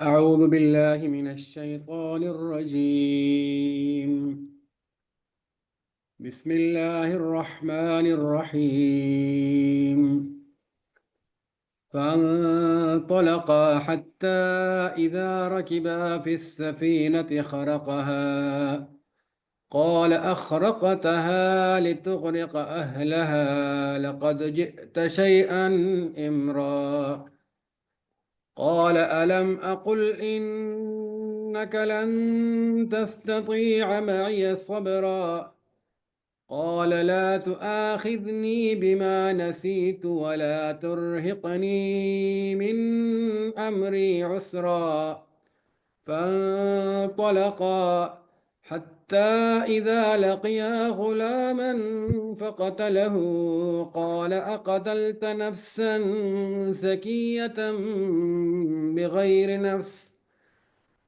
أعوذ بالله من الشيطان الرجيم. بسم الله الرحمن الرحيم. فانطلقا حتى إذا ركبا في السفينة خرقها قال أخرقتها لتغرق أهلها لقد جئت شيئا إمرا. قال ألم أقل إنك لن تستطيع معي صبرا. قال لا تؤاخذني بما نسيت ولا ترهقني من أمري عسرا. فانطلقا حتى إذا لقيا غلاما فقتله قال أقتلت نفسا زكية بغير نفس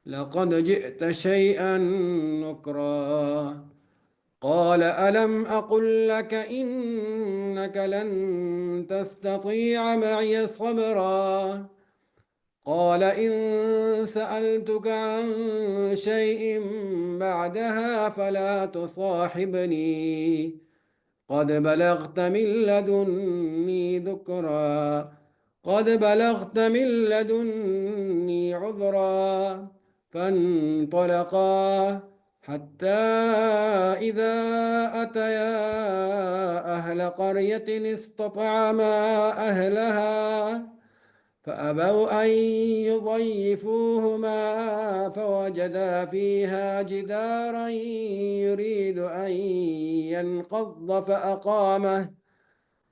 لقد جئت شيئا نكرا. قال ألم أقل لك إنك لن تستطيع معي صبرا. قال إن سألتك عن شيء بعدها فلا تصاحبني قد بلغت من لدني ذكرا. قد بلغت من لدني عذرا. فانطلقا حتى إذا أتيا أهل قرية استطعما أهلها فأبوا أن يضيفوهما فوجدا فيها جدارا يريد أن ينقض فأقامه.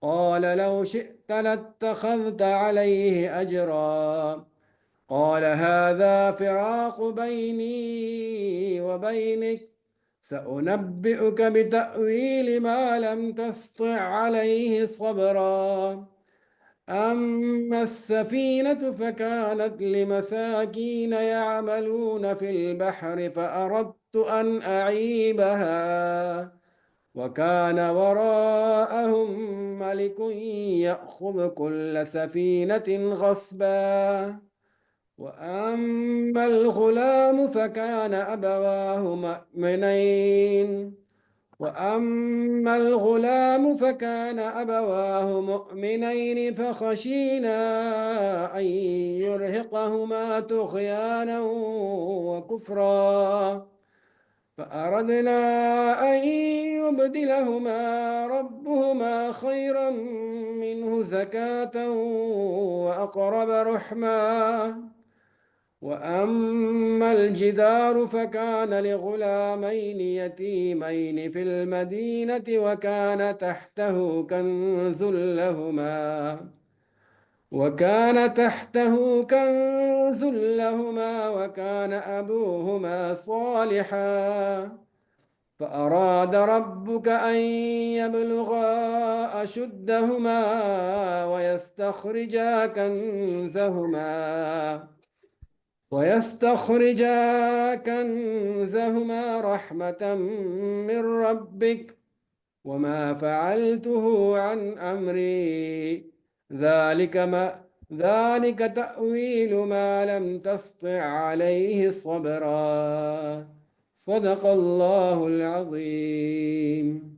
قال لو شئت لاتخذت عليه أجرا. قال هذا فراق بيني وبينك سأنبئك بتأويل ما لم تسطع عليه صبرا. أما السفينة فكانت لمساكين يعملون في البحر فأردت أن أعيبها وكان وراءهم ملك يأخذ كل سفينة غصبا. وأما الغلام فكان أبواه مؤمنين فخشينا أن يرهقهما طغيانا وكفرا. فأردنا أن يبدلهما ربهما خيرا منه زكاة وأقرب رحما. وأما الجدار فكان لغلامين يتيمين في المدينة وكان تحته كنز لهما وكان أبوهما صالحا. فأراد ربك أن يبلغا أشدهما ويستخرجا كنزهما رحمة من ربك وما فعلته عن أمري ذلك تأويل ما لم تسطع عليه صبرا. صدق الله العظيم.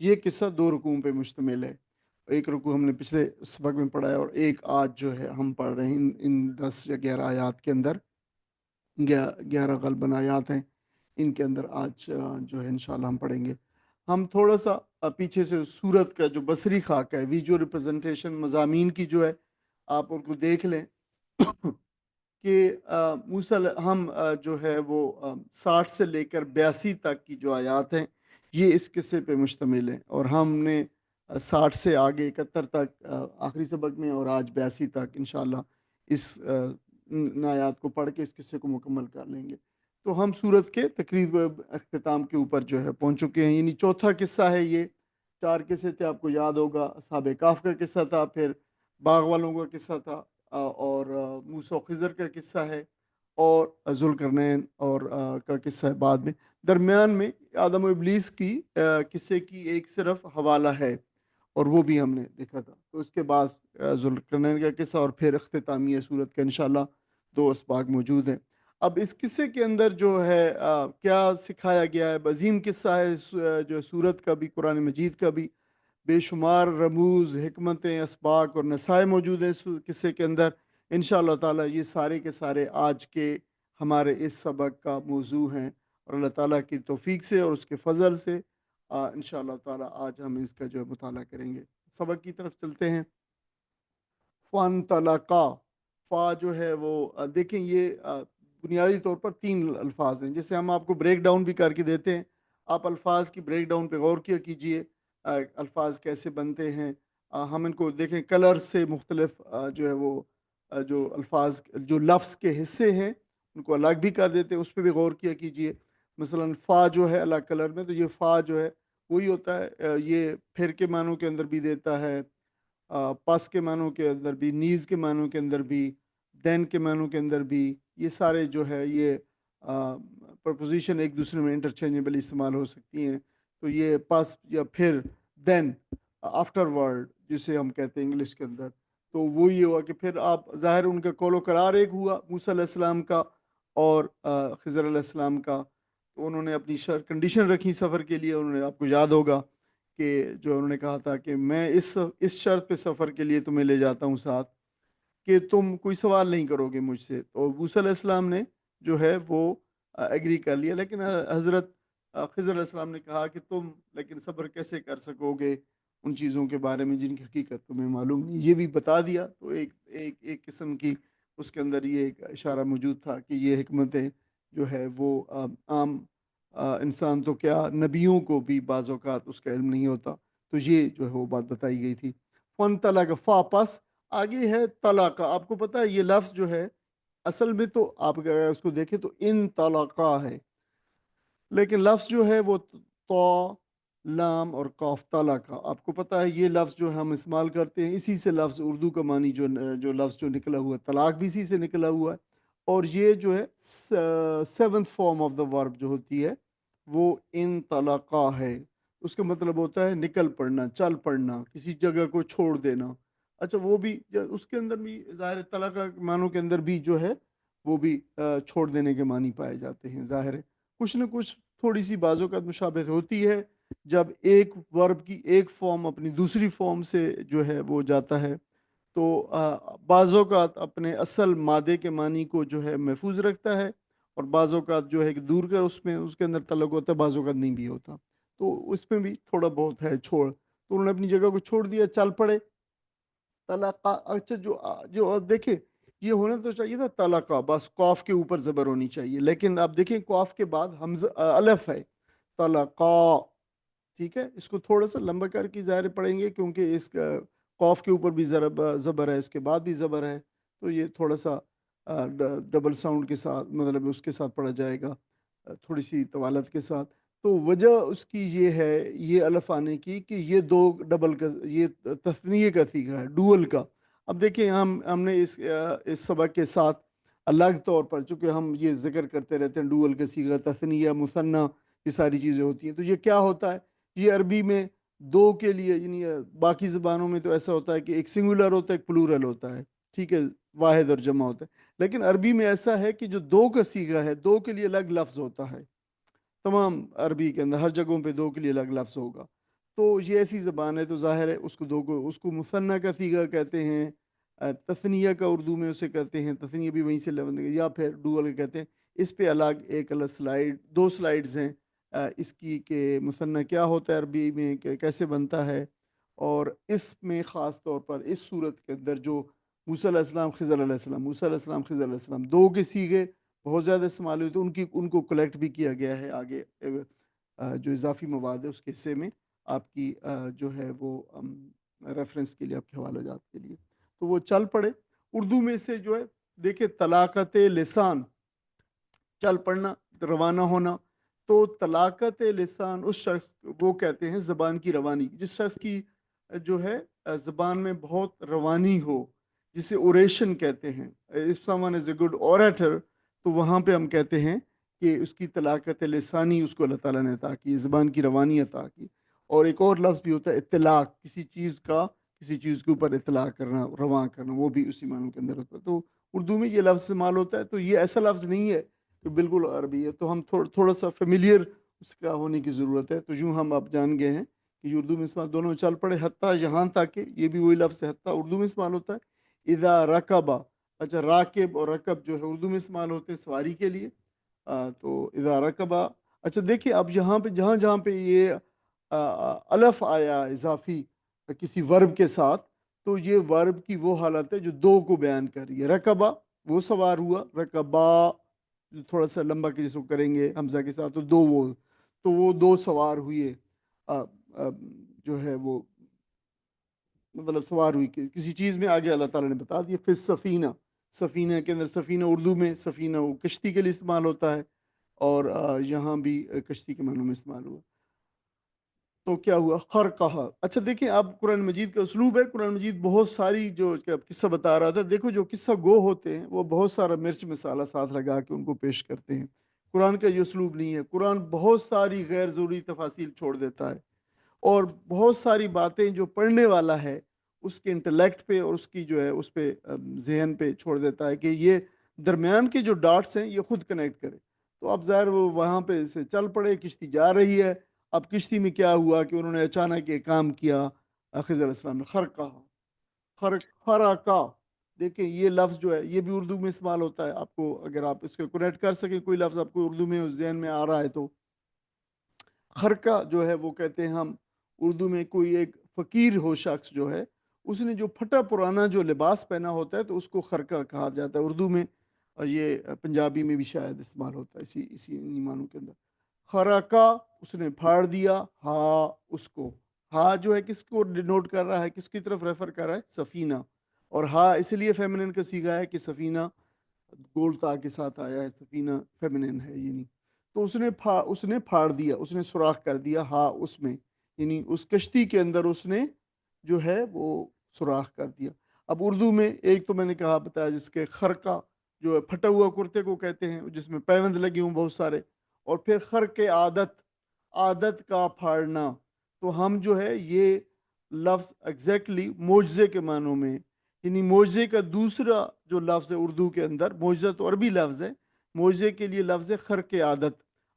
یہ قصہ 2 رکوعوں پہ مشتمل ہے. ایک رکوع ہم نے پچھلے سبق میں پڑھا ہے، اور ایک آج جو ہے ہم پڑھ رہے ہیں ان 10 یا 11 آیات کے اندر. 11 غالباً آیات ہیں، ان کے اندر آج جو ہے انشاءاللہ ہم پڑھیں گے. ہم تھوڑا سا پیچھے سے سورت کا جو بصری خاکہ ہے، ویژول ریپرزنٹیشن مضامین کی جو ہے، آپ ان کو دیکھ لیں کہ ہم جو ہے وہ 60 سے لے کر 82 تک کی جو آیات ہیں یہ اس قصے پہ مشتمل ہیں. اور ہم نے 60 سے آگے 71 تک آخری سبق میں، اور آج 82 تک انشاءاللہ اس ان آیات کو پڑھ کے اس قصے کو مکمل کر لیں گے. تو ہم سورت کے تقریب اختتام کے اوپر جو ہے پہنچ چکے ہیں. یعنی چوتھا قصہ ہے یہ. 4 قصے تھے، آپ کو یاد ہوگا. اصحاب کہف کا قصہ تھا، پھر باغ والوں کا قصہ تھا، اور موسیٰ و خضر کا قصہ ہے، اور ذوالقرنین اور کا قصہ ہے بعد میں. درمیان میں آدم و ابلیس کی قصے کی ایک صرف حوالہ ہے، اور وہ بھی ہم نے دیکھا تھا. تو اس کے بعد ذوالقرنین کا قصہ، اور پھر اختتامیہ صورت کا انشاءاللہ 2 اسباق موجود ہیں. اب اس قصے کے اندر جو ہے کیا سکھایا گیا ہے؟ عظیم قصہ ہے جو سورت کا بھی، قرآن مجید کا بھی. بے شمار رموز، حکمتیں، اسباق اور نصائح موجود ہیں اس قصے کے اندر. انشاءاللہ تعالیٰ یہ سارے کے سارے آج کے ہمارے اس سبق کا موضوع ہیں، اور اللہ تعالیٰ کی توفیق سے اور اس کے فضل سے انشاءاللہ تعالیٰ آج ہم اس کا جو ہے مطالعہ کریں گے. سبق کی طرف چلتے ہیں. فن طلقہ، فا جو ہے وہ دیکھیں، یہ بنیادی طور پر 3 الفاظ ہیں. جیسے ہم آپ کو بریک ڈاؤن بھی کر کے دیتے ہیں، آپ الفاظ کی بریک ڈاؤن پہ غور کیا کیجئے. الفاظ کیسے بنتے ہیں. ہم ان کو دیکھیں کلر سے مختلف جو ہے وہ جو الفاظ، جو لفظ کے حصے ہیں ان کو الگ بھی کر دیتے ہیں، اس پہ بھی غور کیا کیجئے. مثلا فا جو ہے الگ کلر میں، تو یہ فا جو ہے وہی ہوتا ہے، یہ پھر کے معنوں کے اندر بھی دیتا ہے، پس کے معنوں کے اندر بھی، نیز کے معنوں کے اندر بھی، دین کے معنوں کے اندر بھی. یہ سارے جو ہے یہ پرپوزیشن ایک دوسرے میں انٹرچینجبل استعمال ہو سکتی ہیں. تو یہ پس یا پھر، دین، آفٹر ورڈ جسے ہم کہتے ہیں انگلش کے اندر. تو وہ یہ ہوا کہ پھر آپ ظاہر ان کا قول و قرار ایک ہوا، موسیٰ علیہ السلام کا اور خضر علیہ السلام کا. تو انہوں نے اپنی کنڈیشن رکھی سفر کے لیے. انہوں نے، آپ کو یاد ہوگا کہ جو انہوں نے کہا تھا کہ میں اس شرط پہ سفر کے لیے تمہیں لے جاتا ہوں ساتھ کہ تم کوئی سوال نہیں کرو گے مجھ سے. تو موسیٰ علیہ السلام نے جو ہے وہ ایگری کر لیا. لیکن حضرت خضر علیہ السلام نے کہا کہ تم لیکن صبر کیسے کر سکو گے ان چیزوں کے بارے میں جن کی حقیقت تمہیں معلوم نہیں. یہ بھی بتا دیا. تو ایک قسم کی اس کے اندر یہ ایک اشارہ موجود تھا کہ یہ حکمتیں جو ہے وہ عام انسان تو کیا، نبیوں کو بھی بعض اوقات اس کا علم نہیں ہوتا. تو یہ جو ہے وہ بات بتائی گئی تھی. فن طلاق، فا پس، آگے ہے طلاق. آپ کو پتہ ہے یہ لفظ جو ہے اصل میں تو آپ اگر اس کو دیکھیں تو ان طلاقہ ہے، لیکن لفظ جو ہے وہ تو، لام اور قاف، طلاقہ. آپ کو پتہ ہے یہ لفظ جو ہم استعمال کرتے ہیں، اسی سے لفظ اردو کا معنی جو لفظ جو نکلا ہوا ہے طلاق بھی اسی سے نکلا ہوا ہے. اور یہ جو ہے 7th فارم آف دا ورب جو ہوتی ہے وہ ان طلاقہ ہے. اس کا مطلب ہوتا ہے نکل پڑنا، چل پڑنا، کسی جگہ کو چھوڑ دینا. اچھا، وہ بھی اس کے اندر بھی ظاہر طلاقہ کے معنوں کے اندر بھی جو ہے وہ بھی چھوڑ دینے کے معنی پائے جاتے ہیں. ظاہر ہے کچھ نہ کچھ تھوڑی سی بعض اوقات مشابہت ہوتی ہے جب ایک ورب کی ایک فارم اپنی دوسری فارم سے جو ہے وہ جاتا ہے. تو بعض اوقات اپنے اصل مادے کے معنی کو جو ہے محفوظ رکھتا ہے، اور بعض اوقات جو ہے کہ دور کر اس کے اندر تعلق ہوتا ہے، بعض اوقات نہیں بھی ہوتا. تو اس میں بھی تھوڑا بہت ہے چھوڑ. تو انہوں نے اپنی جگہ کو چھوڑ دیا، چل پڑے. طلاقہ، اچھا جو دیکھیں یہ ہونا تو چاہیے تھا طلاقہ، بس قاف کے اوپر زبر ہونی چاہیے. لیکن آپ دیکھیں قاف کے بعد حمزہ الف ہے، طلاقہ. ٹھیک ہے، اس کو تھوڑا سا لمبا کر کے ظاہر پڑھیں گے کیونکہ اس کا قاف کے اوپر بھی زبر ہے، اس کے بعد بھی زبر ہے. تو یہ تھوڑا سا ڈبل ساؤنڈ کے ساتھ، مطلب اس کے ساتھ پڑھا جائے گا، تھوڑی سی طوالت کے ساتھ. تو وجہ اس کی یہ ہے، یہ الف آنے کی، کہ یہ دو ڈبل کا، یہ تثنیہ کا صیغہ ہے، ڈوول کا. اب دیکھیں ہم نے اس سبق کے ساتھ الگ طور پر، چونکہ ہم یہ ذکر کرتے رہتے ہیں ڈوول کا صیغہ، تثنیہ، مثنیٰ، یہ ساری چیزیں ہوتی ہیں. تو یہ کیا ہوتا ہے؟ یہ عربی میں دو کے لیے، یعنی باقی زبانوں میں تو ایسا ہوتا ہے کہ ایک سنگولر ہوتا ہے، ایک پلورل ہوتا ہے. ٹھیک ہے، واحد اور جمع ہوتا ہے. لیکن عربی میں ایسا ہے کہ جو دو کا صیغہ ہے، دو کے لیے الگ لفظ ہوتا ہے. تمام عربی کے اندر ہر جگہوں پہ دو کے لیے الگ لفظ ہوگا. تو یہ ایسی زبان ہے، تو ظاہر ہے اس کو اس کو مثنیٰ کا صیغہ کہتے ہیں، تثنیہ کا اردو میں اسے کہتے ہیں، تثنیہ بھی وہیں سے یا پھر ڈوول کا کہتے ہیں۔ اس پہ ایک الگ سلائیڈ، 2 سلائیڈز ہیں اس کی کہ مثنیٰ کیا ہوتا ہے عربی میں، کہ کیسے بنتا ہے، اور اس میں خاص طور پر اس صورت کے اندر جو موسیٰ علیہ السلام، خضر علیہ السلام، موسیٰ علیہ السلام، خضر علیہ السلام، 2 کے صیغے بہت زیادہ استعمال ہوئے، تو ان کو کلیکٹ بھی کیا گیا ہے آگے جو اضافی مواد ہے اس کے حصے میں، آپ کی جو ہے وہ ریفرنس کے لیے، آپ کے حوالہ جات کے لیے، تو وہ چل پڑے۔ اردو میں سے جو ہے دیکھیں، طلاقت لسان، چل پڑنا، روانہ ہونا، تو طلاقت لسان اس شخص، وہ کہتے ہیں زبان کی روانی، جس شخص کی جو ہے زبان میں بہت روانی ہو، جسے اوریشن کہتے ہیں، if someone is a good orator، تو وہاں پہ ہم کہتے ہیں کہ اس کی طلاقت لسانی اس کو اللہ تعالیٰ نے عطا کی، زبان کی روانی عطا کی۔ اور ایک اور لفظ بھی ہوتا ہے اطلاق، کسی چیز کے اوپر اطلاع کرنا، رواں کرنا، وہ بھی اسی معنی کے اندر ہوتا ہے۔ تو اردو میں یہ لفظ استعمال ہوتا ہے، تو یہ ایسا لفظ نہیں ہے کہ بالکل عربی ہے، تو ہم تھوڑا سا فیملیئر اس کا ہونے کی ضرورت ہے۔ تو یوں ہم اب جان گئے ہیں کہ یہ اردو میں استعمال دونوں چل پڑے، حتیٰ یہاں تک کہ یہ بھی وہی لفظ ہے، حتیٰ اردو میں استعمال ہوتا ہے اذا رکبا۔ اچھا، راکب اور رکب جو ہے اردو میں استعمال ہوتے ہیں سواری کے لیے، تو اذا رکبا۔ اچھا دیکھیں، اب یہاں پہ جہاں پہ یہ الف آیا اضافی کسی ورب کے ساتھ، تو یہ ورب کی وہ حالت ہے جو 2 کو بیان کر رہی ہے۔ رکبا وہ سوار ہوا، رکبا تھوڑا سا لمبا کہ جس کو کریں گے حمزہ کے ساتھ، تو وہ 2 سوار ہوئے، جو ہے وہ مطلب سوار ہوئی کہ کسی چیز میں، آگے اللہ تعالیٰ نے بتا دیا۔ پھر سفینہ، سفینہ کے اندر سفینہ اردو میں سفینہ وہ کشتی کے لیے استعمال ہوتا ہے، اور یہاں بھی کشتی کے معنوں میں استعمال ہوا۔ تو کیا ہوا؟ خرقہ۔ اچھا دیکھیں، اب قرآن مجید کا اسلوب ہے، قرآن مجید بہت ساری جو قصہ بتا رہا تھا، دیکھو جو قصہ گو ہوتے ہیں وہ بہت سارا مرچ مسالہ ساتھ لگا کے ان کو پیش کرتے ہیں۔ قرآن کا یہ اسلوب نہیں ہے، قرآن بہت ساری غیر ضروری تفاصیل چھوڑ دیتا ہے، اور بہت ساری باتیں جو پڑھنے والا ہے اس کے انٹلیکٹ پہ اور اس کی جو ہے اس پہ ذہن پہ چھوڑ دیتا ہے کہ یہ درمیان کے جو ڈاٹس ہیں یہ خود کنیکٹ کرے۔ تو اب ظاہر وہ وہاں پہ سے چل پڑے، کشتی جا رہی ہے۔ اب کشتی میں کیا ہوا کہ انہوں نے اچانک یہ کام کیا، خضر علیہ السلام نے خرقہ۔ دیکھیں یہ لفظ جو ہے یہ بھی اردو میں استعمال ہوتا ہے، آپ کو اگر آپ اس کو کنیکٹ کر سکیں، کوئی لفظ آپ کو اردو میں ذہن میں آ رہا ہے تو خرقہ جو ہے وہ کہتے ہیں ہم اردو میں، کوئی ایک فقیر ہو شخص جو ہے، اس نے جو پھٹا پرانا جو لباس پہنا ہوتا ہے تو اس کو خرقہ کہا جاتا ہے اردو میں، اور یہ پنجابی میں بھی شاید استعمال ہوتا ہے اسی معنوں کے اندر۔ خرقہ، اس نے پھاڑ دیا، ہا اس کو، ہا جو ہے کس کو ڈینوٹ کر رہا ہے، کس کی طرف ریفر کر رہا ہے؟ سفینہ، اور ہا اس لیے فیمنن کا صیغہ ہے کہ سفینہ گول تا کے ساتھ آیا ہے، سفینہ فیمنن ہے یعنی۔ تو اس نے پھاڑ دیا، اس نے سوراخ کر دیا، ہا اس میں، یعنی اس کشتی کے اندر اس نے جو ہے وہ سوراخ کر دیا۔ اب اردو میں ایک تو میں نے کہا بتایا جس کے خرقہ جو ہے پھٹا ہوا کرتے کو کہتے ہیں، جس میں پیوند لگے ہوں بہت سارے، اور پھر خرق عادت کا پھاڑنا۔ تو ہم جو ہے یہ لفظ ایگزیکٹلی معجزے کے معنوں میں، یعنی معجزے کا دوسرا جو لفظ ہے اردو کے اندر، معجزہ تو عربی لفظ ہے، معجزے کے لیے لفظ ہے خرق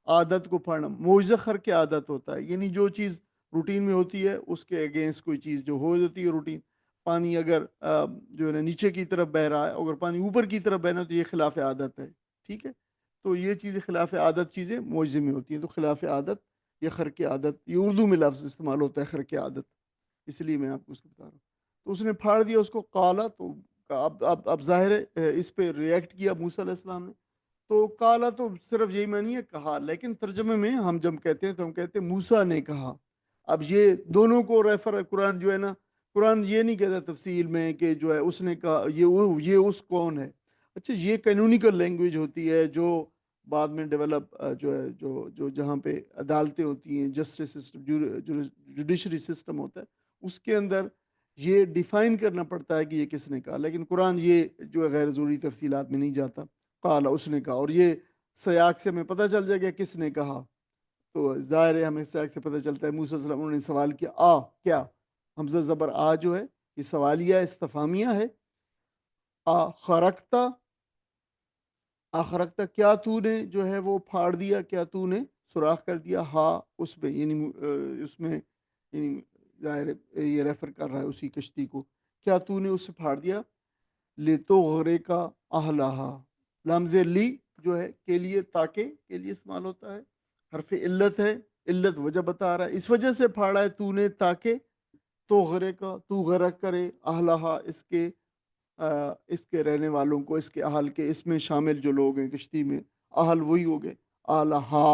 عادت کو پھاڑنا۔ معجزہ خرق عادت ہوتا ہے، یعنی جو چیز روٹین میں ہوتی ہے اس کے اگینسٹ کوئی چیز جو ہو جاتی ہے روٹین۔ پانی اگر جو ہے نا نیچے کی طرف بہ رہا ہے، اگر پانی اوپر کی طرف بہنا تو یہ خلاف عادت ہے، ٹھیک ہے؟ تو یہ چیزیں خلاف عادت چیزیں معجزے میں ہوتی ہیں، تو خلاف عادت یا خرق عادت، یہ اردو میں لفظ استعمال ہوتا ہے خرق عادت، اس لیے میں آپ کو اس کو بتا رہا ہوں۔ تو اس نے پھاڑ دیا اس کو، قالا، تو اب ظاہر ہے اس پہ ریئیکٹ کیا موسیٰ علیہ السلام نے۔ تو قالا تو صرف یہی معنی ہے کہا، لیکن ترجمے میں ہم جب کہتے ہیں تو ہم کہتے ہیں موسیٰ نے کہا۔ اب یہ دونوں کو ریفر، قرآن جو ہے نا، قرآن یہ نہیں کہتا تفصیل میں کہ جو ہے اس نے کہا یہ اس کون ہے۔ اچھا، یہ کینونیکل لینگویج ہوتی ہے جو بعد میں ڈیولپ جو ہے جو جہاں پہ عدالتیں ہوتی ہیں، جسٹس سسٹم، جوڈیشری سسٹم ہوتا ہے، اس کے اندر یہ ڈیفائن کرنا پڑتا ہے کہ یہ کس نے کہا، لیکن قرآن یہ جو ہے غیر ضروری تفصیلات میں نہیں جاتا۔ قال، اس نے کہا، اور یہ سیاق سے ہمیں پتہ چل جائے گا کس نے کہا، تو ظاہر ہے ہمیں سیاق سے پتہ چلتا ہے موسیٰ علیہ السلام انہوں نے سوال کیا، کیا حمزہ زبر جو ہے یہ سوالیہ استفہامیہ ہے۔ خرقتا، خرقتا، کیا تو نے جو ہے وہ پھاڑ دیا، کیا تو نے سوراخ کر دیا، اس پہ، یعنی اس میں یعنی ظاہر ہے یہ ریفر کر رہا ہے اسی کشتی کو، کیا تو نے اسے پھاڑ دیا؟ لِتُغْرِقَ أَهْلَهَا، لمز لی جو ہے کے لیے، تاکہ کے لیے استعمال ہوتا ہے، حرف علت ہے، علت وجہ بتا رہا ہے، اس وجہ سے پھاڑا ہے تو نے تاکہ تو غرق تو غرق کرے اہلہا اس کے رہنے والوں کو، اس کے اہل کے، اس میں شامل جو لوگ ہیں کشتی میں، اہل وہی ہو گئے، اہلہا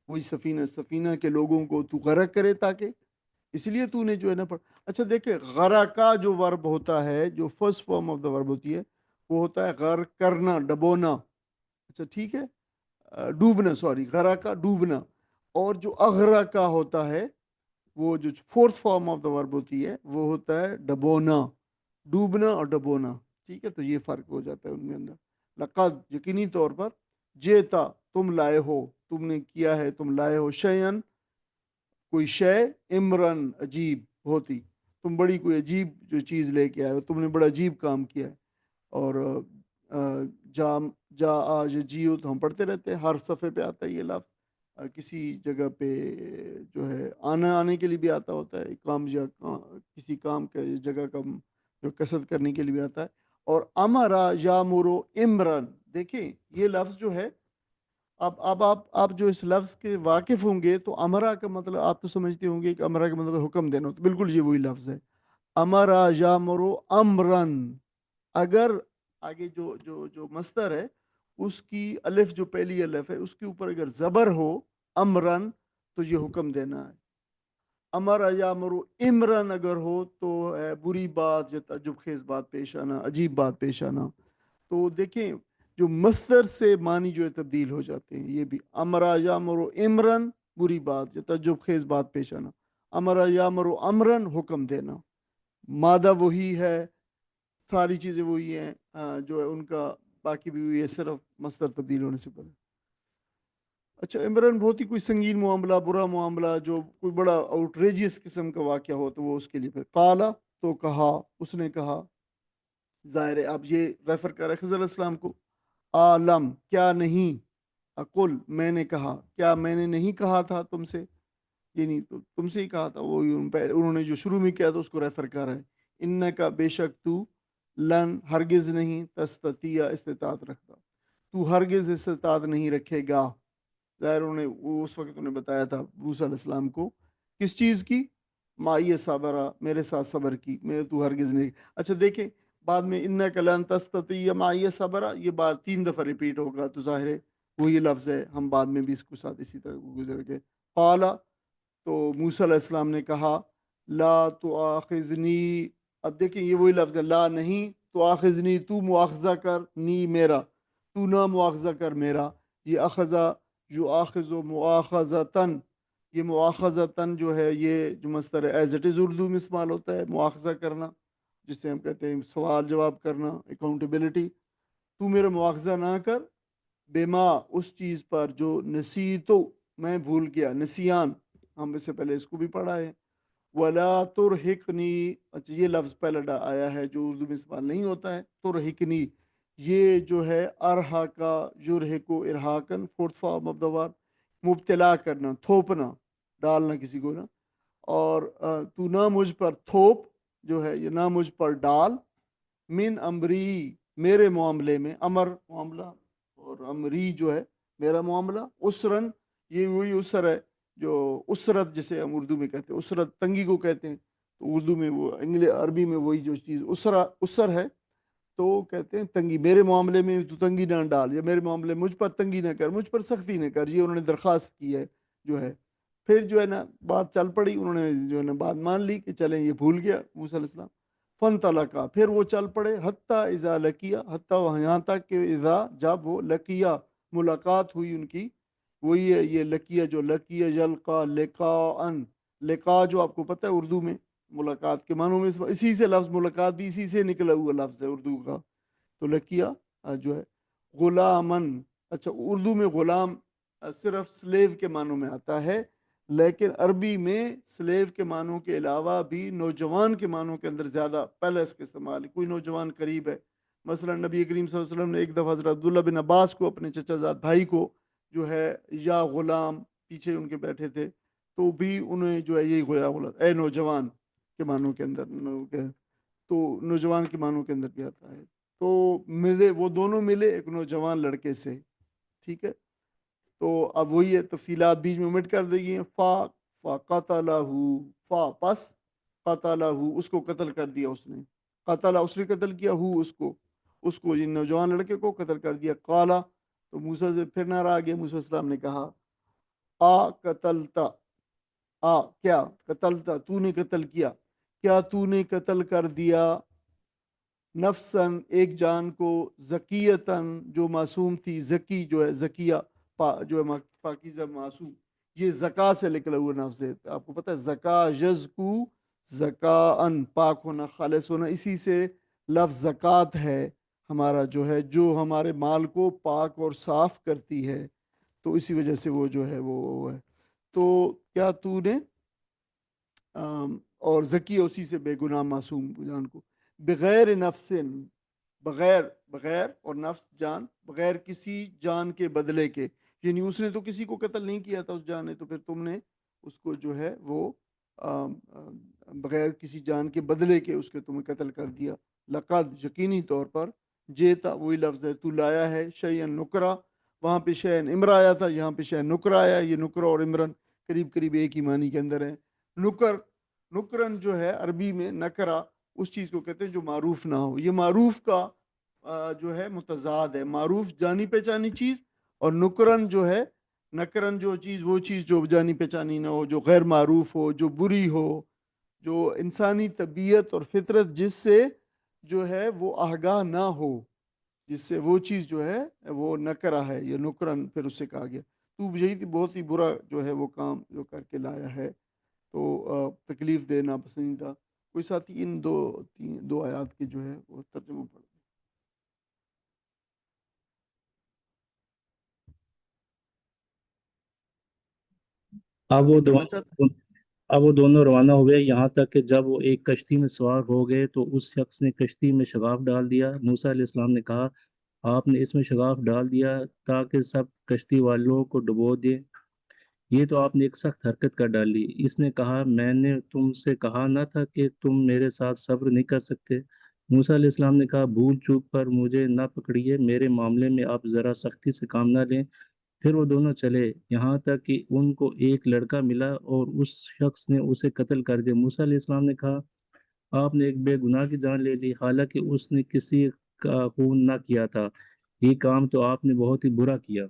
وہی سفینہ کے لوگوں کو تو غرق کرے، تاکہ اس لیے تو نے جو ہے نا اچھا دیکھیں غرقہ جو ورب ہوتا ہے، جو فرسٹ فارم آف دا ورب ہوتی ہے، وہ ہوتا ہے غرق کرنا، ڈبونا، اچھا ٹھیک ہے، ڈوبنا، سوری، غرقہ ڈوبنا، اور جو اغرقہ ہوتا ہے وہ جو فورتھ فارم آف دا ورب ہوتی ہے وہ ہوتا ہے ڈبونا، ڈوبنا اور ڈبونا، ٹھیک ہے، تو یہ فرق ہو جاتا ہے ان میں اندر۔ لقد یقینی طور پر، جیتا تم لائے ہو، تم نے کیا ہے، تم لائے ہو، شیئن کوئی شے، امرن عجیب ہوتی، تم بڑی کوئی عجیب جو چیز لے کے آئے ہو، تم نے بڑا عجیب کام کیا ہے۔ اور جا آج جیو تو ہم پڑھتے رہتے ہیں، ہر صفحے پہ آتا ہے یہ لفظ، کسی جگہ پہ جو ہے آنے کے لیے بھی آتا ہوتا ہے، کام یا کسی کام کے جگہ کا جو کسرت کرنے کے لیے بھی آتا ہے۔ اور امرا یامرو امرن، دیکھیں یہ لفظ جو ہے، اب آپ جو اس لفظ کے واقف ہوں گے تو امرا کا مطلب آپ تو سمجھتے ہوں گے کہ امرا کا مطلب حکم دینا، تو بالکل یہ وہی لفظ ہے، امرا یامرو امرن۔ اگر آگے جو مصدر ہے اس کی الف، جو پہلی الف ہے اس کے اوپر اگر زبر ہو، امرن، تو یہ حکم دینا ہے۔ امر یامرو امرن اگر ہو تو ہے بری بات یا تعجب خیز بات پیش آنا، عجیب بات پیش آنا۔ تو دیکھیں جو مصدر سے معنی جو ہے تبدیل ہو جاتے ہیں، یہ بھی امرا یامرو امرن، بری بات یا تعجب خیز بات پیش آنا، امرا یامرو امرن، حکم دینا، مادہ وہی ہے، ساری چیزیں وہی ہیں، جو ہے ان کا باقی بھی ہوئی ہے، صرف مصدر تبدیل ہونے سے پہلے۔ اچھا عمران بہت ہی کوئی سنگین معاملہ، برا معاملہ، جو کوئی بڑا آؤٹریجیس قسم کا واقعہ ہو تو وہ اس کے لیے پھر قالا، تو کہا، اس نے کہا، ظاہر ہے اب یہ ریفر کر رہا ہے خضر علیہ السلام کو، عالم کیا نہیں، اقل میں نے کہا، کیا میں نے نہیں کہا تھا تم سے، یعنی تو تم سے ہی کہا تھا، وہ انہوں نے جو شروع میں کیا تھا اس کو ریفر کر رہا ہے، ان کا بے شک تو، لن ہرگز نہیں، تستطیع استطاعت رکھتا، تو ہرگز استطاعت نہیں رکھے گا، ظاہر انہوں نے وہ اس وقت انہیں بتایا تھا موسیٰ علیہ السلام کو کس چیز کی، مائی صبرا، میرے ساتھ صبر کی، میں تو ہرگز نہیں۔ اچھا دیکھیں بعد میں انک لن تستطیع معی صبرا، یہ بات 3 دفعہ ریپیٹ ہوگا، تو ظاہر ہے وہی لفظ ہے، ہم بعد میں بھی اس کو ساتھ اسی طرح گزر گئے۔ قالا، تو موسیٰ علیہ السلام نے کہا، لا تؤاخذنی، اب دیکھیں یہ وہی لفظ ہے، لا نہیں، تؤاخذنی تو مواخذہ کر، نی میرا، تو نہ مواخذہ کر میرا، یہ اخذہ جو آخذ و مواخذتاً، یہ مواخذتاً جو ہے یہ جو مصدر ہے ایز اٹ از اردو میں استعمال ہوتا ہے، مواخذہ کرنا جسے ہم کہتے ہیں سوال جواب کرنا، اکاؤنٹیبلٹی، تو میرا مواخذہ نہ کر، بما اس چیز پر جو نسیتو میں بھول گیا، نسیان، ہم اس سے پہلے اس کو بھی پڑھا ہے، ولا ترہقنی، اچھا یہ لفظ پہلا آیا ہے جو اردو میں استعمال نہیں ہوتا ہے، ترہقنی، یہ جو ہے ارہا کا یرہقو ارہاقن، فورتھ فارم آف دا ورب، مبتلا کرنا، تھوپنا، ڈالنا کسی کو نا، اور تو نہ مجھ پر تھوپ، جو ہے یہ نہ مجھ پر ڈال، من امری، میرے معاملے میں، امر معاملہ اور امری جو ہے میرا معاملہ، اسرن، یہ وہی اسر ہے جو اسرت جسے ہم اردو میں کہتے ہیں، اسرت تنگی کو کہتے ہیں، تو اردو میں وہ عربی میں وہی جو چیز اسر ہے تو کہتے ہیں تنگی، میرے معاملے میں تو تنگی نہ ڈال، یا میرے معاملے میں مجھ پر تنگی نہ کر، مجھ پر سختی نہ کر، یہ انہوں نے درخواست کی ہے جو ہے۔ پھر جو ہے نا بات چل پڑی، انہوں نے جو ہے نا بات مان لی کہ چلیں یہ بھول گیا موسیٰ علیہ السلام، فن طلقہ، پھر وہ چل پڑے، حتیٰ اذا لقیا، حتیٰ وہاں یہاں تک کہ اذا جب وہ لقیا، ملاقات ہوئی ان کی، وہی ہے یہ لقیہ، جو لقیہ یلقا لقاءن، لقاء جو آپ کو پتہ ہے اردو میں ملاقات کے معنوں میں اسی سے لفظ ملاقات بھی اسی سے نکلا ہوا لفظ ہے اردو کا، تو لقیہ جو ہے غلامن، اچھا اردو میں غلام صرف سلیو کے معنوں میں آتا ہے، لیکن عربی میں سلیو کے معنوں کے علاوہ بھی نوجوان کے معنوں کے اندر زیادہ پہلے اس کے استعمال، کوئی نوجوان قریب ہے، مثلا نبی کریم صلی اللہ علیہ وسلم نے ایک دفعہ حضرت عبداللہ بن عباس کو، اپنے چچا زاد بھائی کو جو ہے یا غلام، پیچھے ان کے بیٹھے تھے، تو بھی انہیں جو ہے یہی غلام غلط اے نوجوان کے معنوں کے اندر تو نوجوان کے معنوں کے اندر بھی آتا ہے. تو ملے وہ دونوں ملے ایک نوجوان لڑکے سے. ٹھیک ہے. تو اب وہی ہے تفصیلات بیچ میں omit کر دی ہیں. فقتلہ پس قتلہ اس کو قتل کر دیا اس نے. قتلہ اس نے قتل کیا اس کو یہ نوجوان لڑکے کو قتل کر دیا. قالا تو موسیٰ سے پھر نعرہ آ گیا. موسیٰ علیہ السلام نے کہا قتلتا کیا قتلتا تو نے قتل کیا تو نے قتل کر دیا نفسن ایک جان کو زکیتن جو معصوم تھی. زکی جو ہے زکیہ جو ہے پاکیزہ معصوم. یہ زکا سے نکلا ہوا لفظ ہے. آپ کو پتہ ہے زکا یزکو زکاءن پاک ہونا خالص ہونا. اسی سے لفظ زکوٰۃ ہے ہمارا جو ہے جو ہمارے مال کو پاک اور صاف کرتی ہے. تو اسی وجہ سے وہ جو ہے وہ ہے. تو کیا تو نے اور زکی اسی سے بے گناہ معصوم جان کو بغیر نفس بغیر اور نفس جان بغیر کسی جان کے بدلے کے. یعنی اس نے تو کسی کو قتل نہیں کیا تھا اس جان نے. تو پھر تم نے اس کو جو ہے وہ بغیر کسی جان کے بدلے کے اس کے تمہیں قتل کر دیا. لقد یقینی طور پر جیتا وہی لفظ ہے تو لایا ہے شیئن نکرا. وہاں پہ شیئن امرا آیا تھا یہاں پہ شیئن نکرا آیا. یہ نکرا اور عمرن قریب ایک ہی معنی کے اندر ہے. نکرن جو ہے عربی میں نکرا اس چیز کو کہتے ہیں جو معروف نہ ہو. یہ معروف کا جو ہے متضاد ہے. معروف جانی پہچانی چیز اور نکرن جو ہے نکرن جو چیز وہ چیز جو جانی پہچانی نہ ہو جو غیر معروف ہو جو بری ہو جو انسانی طبیعت اور فطرت جس سے جو ہے وہ آگاہ نہ ہو جس سے وہ چیز جو ہے وہ نکرا ہے. یہ نکرن پھر اس سے کہا گیا تو یہی بہت ہی برا جو ہے وہ کام جو کر کے لایا ہے. تو تکلیف دے ناپسندیدہ. کوئی ساتھی ان دو آیات کے جو ہے وہ ترجمہ پڑھ دیں. اب وہ ساتھی پڑھنا چاہتے ہیں؟ اب وہ دونوں روانہ ہوئے یہاں تک کہ جب وہ ایک کشتی میں سوار ہو گئے تو اس شخص نے کشتی میں شگاف ڈال دیا. موسیٰ علیہ السلام نے کہا آپ نے اس میں شگاف ڈال دیا تاکہ سب کشتی والوں کو ڈبو دے. یہ تو آپ نے ایک سخت حرکت کر ڈالی. اس نے کہا میں نے تم سے کہا نہ تھا کہ تم میرے ساتھ صبر نہیں کر سکتے. موسیٰ علیہ السلام نے کہا بھول چوک پر مجھے نہ پکڑیے. میرے معاملے میں آپ ذرا سختی سے کام نہ لیں. پھر وہ دونوں چلے یہاں تک کہ ان کو ایک لڑکا ملا اور اس شخص نے اسے قتل کر دیا. موسیٰ علیہ السلام نے کہا آپ نے ایک بے گناہ کی جان لے لی حالانکہ اس نے کسی کا خون نہ کیا تھا. یہ کام تو آپ نے بہت ہی برا کیا.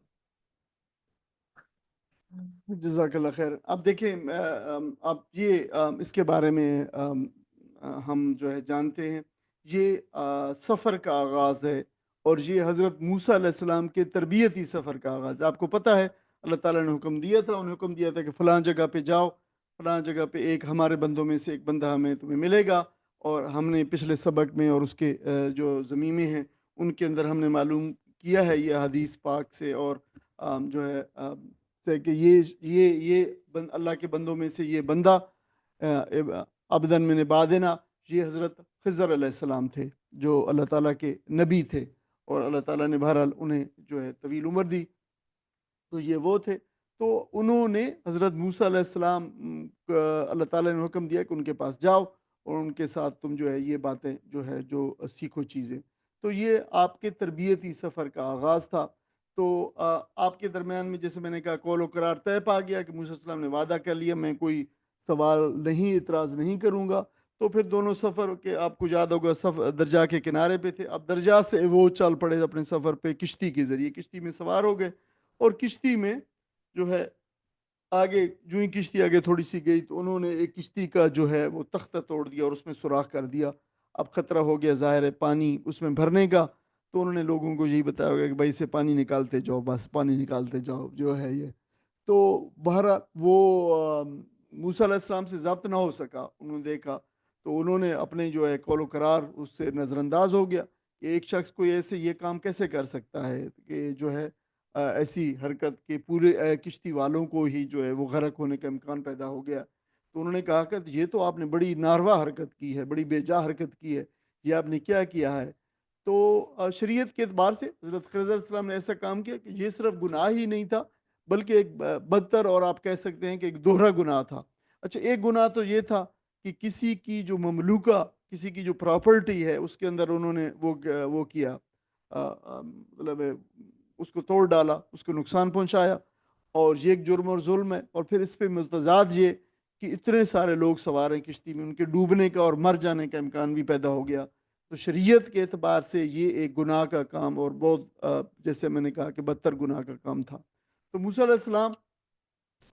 جزاک اللہ خیر. اب دیکھیں اب یہ اس کے بارے میں ہم جو ہے جانتے ہیں یہ سفر کا آغاز ہے اور یہ حضرت موسیٰ علیہ السلام کے تربیتی سفر کا آغاز ہے. آپ کو پتہ ہے اللہ تعالیٰ نے حکم دیا تھا. انہیں حکم دیا تھا کہ فلاں جگہ پہ جاؤ فلاں جگہ پہ ایک ہمارے بندوں میں سے ایک بندہ تمہیں ملے گا. اور ہم نے پچھلے سبق میں اور اس کے جو ضمیمے ہیں ان کے اندر ہم نے معلوم کیا ہے یہ حدیث پاک سے اور جو ہے کہ یہ اللہ کے بندوں میں سے یہ بندہ عبدن من عبادنا یہ حضرت خضر علیہ السلام تھے جو اللہ تعالیٰ کے نبی تھے اور اللہ تعالیٰ نے بہرحال انہیں جو ہے طویل عمر دی. تو یہ وہ تھے. تو انہوں نے حضرت موسیٰ علیہ السلام اللہ تعالیٰ نے حکم دیا کہ ان کے پاس جاؤ اور ان کے ساتھ تم جو ہے یہ باتیں جو ہے جو سیکھو چیزیں. تو یہ آپ کے تربیتی سفر کا آغاز تھا. تو آپ کے درمیان میں جیسے میں نے کہا قول و قرار طے پا گیا کہ موسیٰ علیہ السلام نے وعدہ کر لیا میں کوئی سوال نہیں اعتراض نہیں کروں گا. تو پھر دونوں سفر کے آپ کو یاد ہوگا درجہ کے کنارے پہ تھے. اب درجہ سے وہ چل پڑے اپنے سفر پہ کشتی کے ذریعے. کشتی میں سوار ہو گئے اور کشتی میں جو ہے آگے جو ہی کشتی آگے تھوڑی سی گئی تو انہوں نے ایک کشتی کا جو ہے وہ تختہ توڑ دیا اور اس میں سوراخ کر دیا. اب خطرہ ہو گیا ظاہر ہے پانی اس میں بھرنے کا. تو انہوں نے لوگوں کو یہی بتایا ہوگا کہ بھائی سے پانی نکالتے جاؤ بس پانی نکالتے جاؤ جو ہے یہ. تو بہرحال وہ موسیٰ علیہ السلام سے ضبط نہ ہو سکا. انہوں نے دیکھا تو انہوں نے اپنے جو ہے قول و قرار اس سے نظر انداز ہو گیا کہ ایک شخص کوئی ایسے یہ کام کیسے کر سکتا ہے کہ جو ہے ایسی حرکت کے پورے کشتی والوں کو ہی جو ہے وہ غرق ہونے کا امکان پیدا ہو گیا. تو انہوں نے کہا کہ یہ تو آپ نے بڑی ناروا حرکت کی ہے بڑی بے جا حرکت کی ہے یہ آپ نے کیا ہے. تو شریعت کے اعتبار سے حضرت خضر علیہ السلام نے ایسا کام کیا کہ یہ صرف گناہ ہی نہیں تھا بلکہ ایک بدتر اور آپ کہہ سکتے ہیں کہ ایک دوہرا گناہ تھا۔ اچھا، ایک گناہ تو یہ تھا کہ کسی کی جو مملوکہ، کسی کی جو پراپرٹی ہے اس کے اندر انہوں نے وہ کیا، مطلب اس کو توڑ ڈالا، اس کو نقصان پہنچایا، اور یہ ایک جرم اور ظلم ہے۔ اور پھر اس پہ متضاد یہ کہ اتنے سارے لوگ سوار ہیں کشتی میں، ان کے ڈوبنے کا اور مر جانے کا امکان بھی پیدا ہو گیا۔ تو شریعت کے اعتبار سے یہ ایک گناہ کا کام اور بہت جیسے میں نے کہا کہ بدتر گناہ کا کام تھا۔ تو موسیٰ علیہ السلام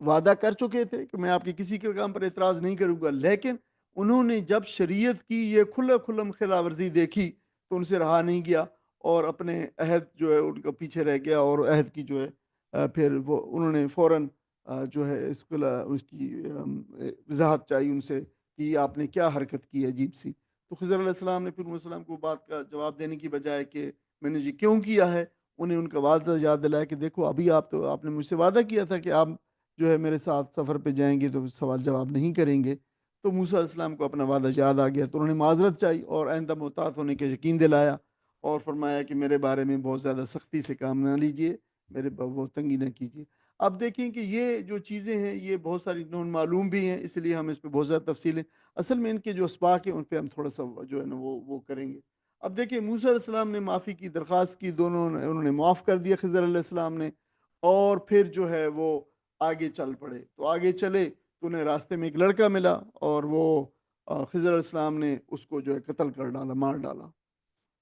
وعدہ کر چکے تھے کہ میں آپ کے کسی کے کام پر اعتراض نہیں کروں گا، لیکن انہوں نے جب شریعت کی یہ کھلم خلا ورزی دیکھی تو ان سے رہا نہیں گیا، اور اپنے عہد جو ہے ان کا پیچھے رہ گیا، اور عہد کی جو ہے پھر وہ انہوں نے فوراً جو ہے اس کی وضاحت چاہیے ان سے کہ آپ نے کیا حرکت کی عجیب سی۔ تو خضر علیہ السلام نے پھر علیہ السلام کو بات کا جواب دینے کی بجائے کہ میں نے یہ کیوں کیا ہے، انہیں ان کا وعدہ یاد دلایا کہ دیکھو ابھی آپ نے مجھ سے وعدہ کیا تھا کہ آپ جو ہے میرے ساتھ سفر پہ جائیں گے تو سوال جواب نہیں کریں گے۔ تو موسیٰ علیہ السلام کو اپنا وعدہ یاد آ گیا، تو انہوں نے معذرت چاہی اور آئندہ محتاط ہونے کے یقین دلایا، اور فرمایا کہ میرے بارے میں بہت زیادہ سختی سے کام نہ لیجئے، میرے بہت تنگی نہ کیجیے۔ اب دیکھیں کہ یہ جو چیزیں ہیں یہ بہت ساری نون معلوم بھی ہیں، اس لیے ہم اس پہ بہت زیادہ تفصیلیں، اصل میں ان کے جو اسباق ہیں ان پہ ہم تھوڑا سا جو ہے نا وہ کریں گے۔ اب دیکھیں موسیٰ علیہ السلام نے معافی کی درخواست کی، انہوں نے معاف کر دیا خضر علیہ السلام نے، اور پھر جو ہے وہ آگے چل پڑے۔ تو آگے چلے تو انہیں راستے میں ایک لڑکا ملا، اور وہ خضر علیہ السلام نے اس کو جو ہے قتل کر ڈالا، مار ڈالا۔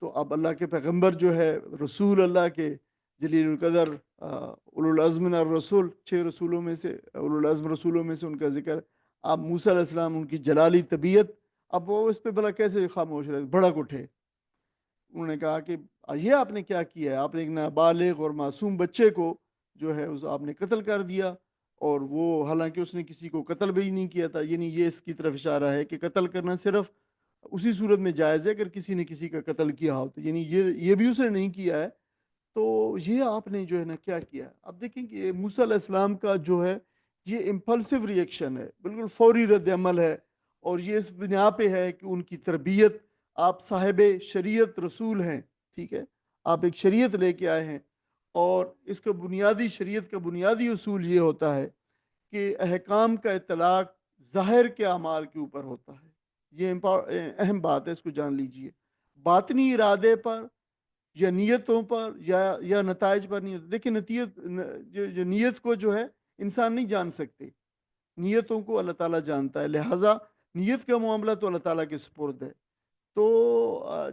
تو اب اللہ کے پیغمبر جو ہے رسول اللہ کے جلیل القدر اولو العزم من الرسول، 6 رسولوں میں سے، اولو العزم رسولوں میں سے ان کا ذکر۔ اب موسیٰ علیہ السلام ان کی جلالی طبیعت، اب وہ اس پہ بھلا کیسے خاموش رہے، بھڑک اٹھے۔ انہوں نے کہا کہ یہ آپ نے کیا کیا ہے، آپ نے ایک نابالغ اور معصوم بچے کو جو ہے آپ نے قتل کر دیا، اور وہ حالانکہ اس نے کسی کو قتل بھی نہیں کیا تھا۔ یعنی یہ اس کی طرف اشارہ ہے کہ قتل کرنا صرف اسی صورت میں جائز ہے اگر کسی نے کسی کا قتل کیا ہو، تو یعنی یہ بھی اس نے نہیں کیا ہے، تو یہ آپ نے جو ہے نا کیا کیا ہے۔ اب دیکھیں کہ موسیٰ علیہ السلام کا جو ہے یہ امپلسو ریئیکشن ہے، بالکل فوری رد عمل ہے، اور یہ اس بنا پہ ہے کہ ان کی تربیت، آپ صاحب شریعت رسول ہیں، ٹھیک ہے، آپ ایک شریعت لے کے آئے ہیں، اور اس کا بنیادی، شریعت کا بنیادی اصول یہ ہوتا ہے کہ احکام کا اطلاق ظاہر کے اعمال کے اوپر ہوتا ہے۔ یہ اہم بات ہے، اس کو جان لیجئے۔ باطنی ارادے پر یا نیتوں پر یا نتائج پر نہیں ہوتا۔ دیکھیں جو نیت کو جو ہے انسان نہیں جان سکتے، نیتوں کو اللہ تعالیٰ جانتا ہے، لہٰذا نیت کا معاملہ تو اللہ تعالیٰ کے سپرد ہے۔ تو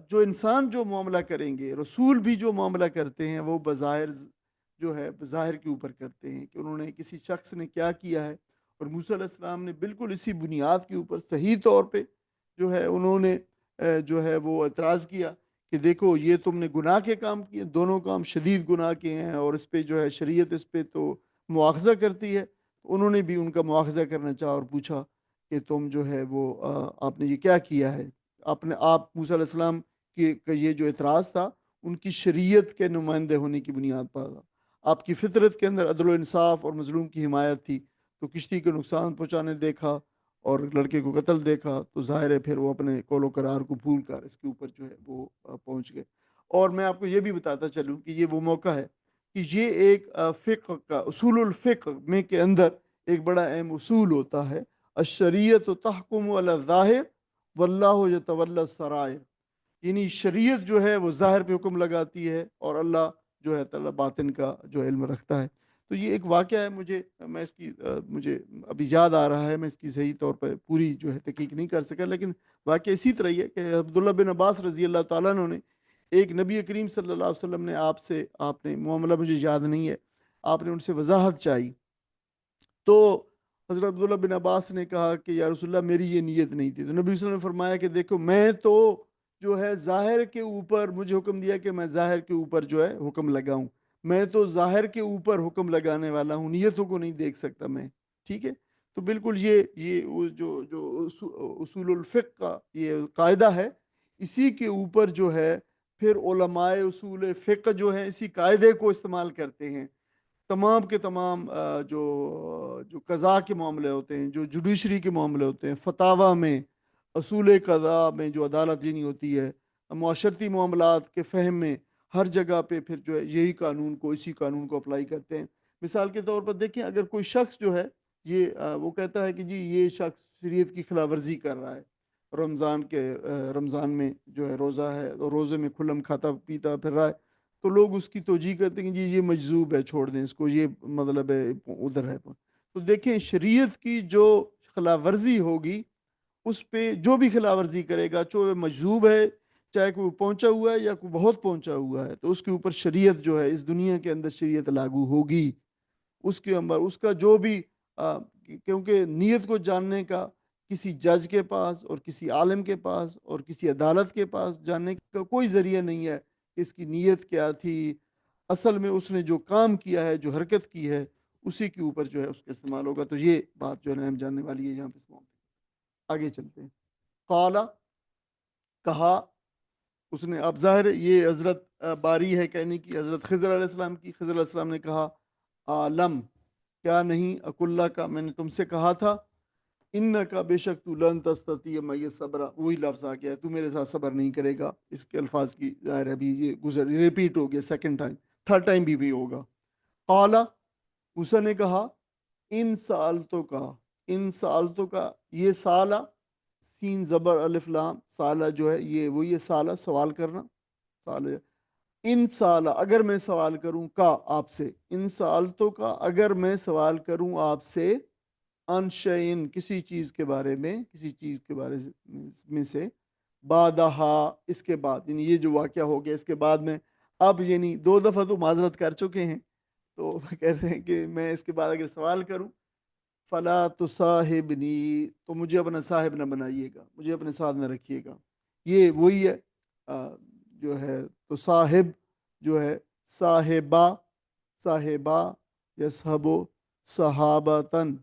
جو انسان جو معاملہ کریں گے، رسول بھی جو معاملہ کرتے ہیں، وہ بظاہر جو ہے بظاہر کے اوپر کرتے ہیں کہ انہوں نے کسی شخص نے کیا کیا ہے، اور موسیٰ علیہ السلام نے بالکل اسی بنیاد کے اوپر صحیح طور پہ جو ہے انہوں نے جو ہے وہ اعتراض کیا کہ دیکھو یہ تم نے گناہ کے کام کیے، دونوں کام شدید گناہ کے ہیں، اور اس پہ جو ہے شریعت اس پہ تو مواخذہ کرتی ہے۔ انہوں نے بھی ان کا مواخذہ کرنا چاہا اور پوچھا کہ تم جو ہے وہ آپ نے یہ کیا کیا ہے۔ آپ موسیٰ علیہ السلام کا یہ جو اعتراض تھا ان کی شریعت کے نمائندے ہونے کی بنیاد پر تھا۔ آپ کی فطرت کے اندر عدل و انصاف اور مظلوم کی حمایت تھی، تو کشتی کو نقصان پہنچانے دیکھا اور لڑکے کو قتل دیکھا تو ظاہر ہے پھر وہ اپنے قول و قرار کو بھول کر اس کے اوپر جو ہے وہ پہنچ گئے۔ اور میں آپ کو یہ بھی بتاتا چلوں کہ یہ وہ موقع ہے کہ یہ ایک فقہ کا اصول الفقہ میں کے اندر ایک بڑا اہم اصول ہوتا ہے، الشریعت تحکم علی الظاہر واللہ یتولی السرائر، یعنی شریعت جو ہے وہ ظاہر پہ حکم لگاتی ہے اور اللہ جو ہے تعالیٰ باطن کا جو علم رکھتا ہے۔ تو یہ ایک واقعہ ہے، مجھے ابھی یاد آ رہا ہے، میں اس کی صحیح طور پہ پوری جو ہے تحقیق نہیں کر سکا، لیکن واقعہ اسی طرح ہی ہے کہ عبداللہ بن عباس رضی اللہ تعالیٰ عنہ نے ایک نبی کریم صلی اللہ علیہ وسلم نے آپ نے معاملہ مجھے یاد نہیں ہے، آپ نے ان سے وضاحت چاہی، تو حضرت عبداللہ بن عباس نے کہا کہ یا رسول اللہ میری یہ نیت نہیں تھی۔ تو نبی صلی اللہ علیہ وسلم نے فرمایا کہ دیکھو میں تو جو ہے ظاہر کے اوپر، مجھے حکم دیا کہ میں ظاہر کے اوپر جو ہے حکم لگاؤں، میں تو ظاہر کے اوپر حکم لگانے والا ہوں، نیتوں کو نہیں دیکھ سکتا میں، ٹھیک ہے۔ تو بالکل یہ جو اصول الفقہ کا یہ قاعدہ ہے، اسی کے اوپر جو ہے پھر علماء اصول فقہ جو ہیں اسی قاعدے کو استعمال کرتے ہیں، تمام کے تمام جو قضاء کے معاملے ہوتے ہیں، جو جوڈیشری کے معاملے ہوتے ہیں، فتاویٰ میں، اصول قضاء میں جو عدالت جنی ہوتی ہے، معاشرتی معاملات کے فہم میں، ہر جگہ پہ پھر جو ہے اسی قانون کو اپلائی کرتے ہیں۔ مثال کے طور پر دیکھیں، اگر کوئی شخص جو ہے یہ وہ کہتا ہے کہ جی یہ شخص شریعت کی خلاف ورزی کر رہا ہے، رمضان میں جو ہے روزہ ہے اور روزے میں کھلم کھاتا پیتا پھر رہا ہے، تو لوگ اس کی توجیہ کرتے ہیں کہ جی یہ مجذوب ہے، چھوڑ دیں اس کو، یہ مطلب ہے ادھر ہے۔ تو دیکھیں شریعت کی جو خلاف ورزی ہوگی، اس پہ جو بھی خلاف ورزی کرے گا، چاہے مجذوب ہے، چاہے کوئی پہنچا ہوا ہے یا کوئی بہت پہنچا ہوا ہے، تو اس کے اوپر شریعت جو ہے اس دنیا کے اندر شریعت لاگو ہوگی۔ اس کے اندر اس کا جو بھی کیونکہ نیت کو جاننے کا کسی جج کے پاس اور کسی عالم کے پاس اور کسی عدالت کے پاس جاننے کا کوئی ذریعہ نہیں ہے کہ اس کی نیت کیا تھی، اصل میں اس نے جو کام کیا ہے، جو حرکت کی ہے، اسی کے اوپر جو ہے اس کا استعمال ہوگا۔ تو یہ بات جو ہے ہم جاننے والی ہے یہاں پہ۔ آگے چلتے ہیں۔ قال، کہا اس نے، اب ظاہر یہ حضرت باری ہے کہنے کی، حضرت خضر علیہ السلام کی۔ خضر علیہ السلام نے کہا عالم، کیا نہیں، اکلّہ کا، میں نے تم سے کہا تھا، ان کا بے شک تو لن تستطیع معی صبر، وہی لفظ آ گیا ہے، تو میرے ساتھ صبر نہیں کرے گا۔ اس کے الفاظ کی ظاہر ہے ابھی یہ گزر ریپیٹ ہو گیا، سیکنڈ ٹائم، تھرڈ ٹائم بھی ہوگا۔ قال، موسیٰ نے کہا، ان سالتوں کا، ان سالتوں کا، یہ سالہ سین زبر الف لام، سالہ جو ہے یہ وہی ہے، سالہ سوال کرنا، سالہ۔ ان سالہ اگر میں سوال کروں، کا آپ سے، ان سالتوں کا اگر میں سوال کروں آپ سے، ان شیئن کسی چیز کے بارے میں، کسی چیز کے بارے میں سے، بعدہا اس کے بعد، یعنی یہ جو واقعہ ہو گیا اس کے بعد میں، اب یعنی 2 دفعہ تو معذرت کر چکے ہیں، تو کہہ رہے ہیں کہ میں اس کے بعد اگر سوال کروں، فلا تصاحبنی، تو مجھے اپنا صاحب نہ بنائیے گا، مجھے اپنے ساتھ نہ رکھیے گا۔ یہ وہی ہے جو ہے تو صاحب جو ہے صاحبہ، صاحبہ یصحبو صحابتاً،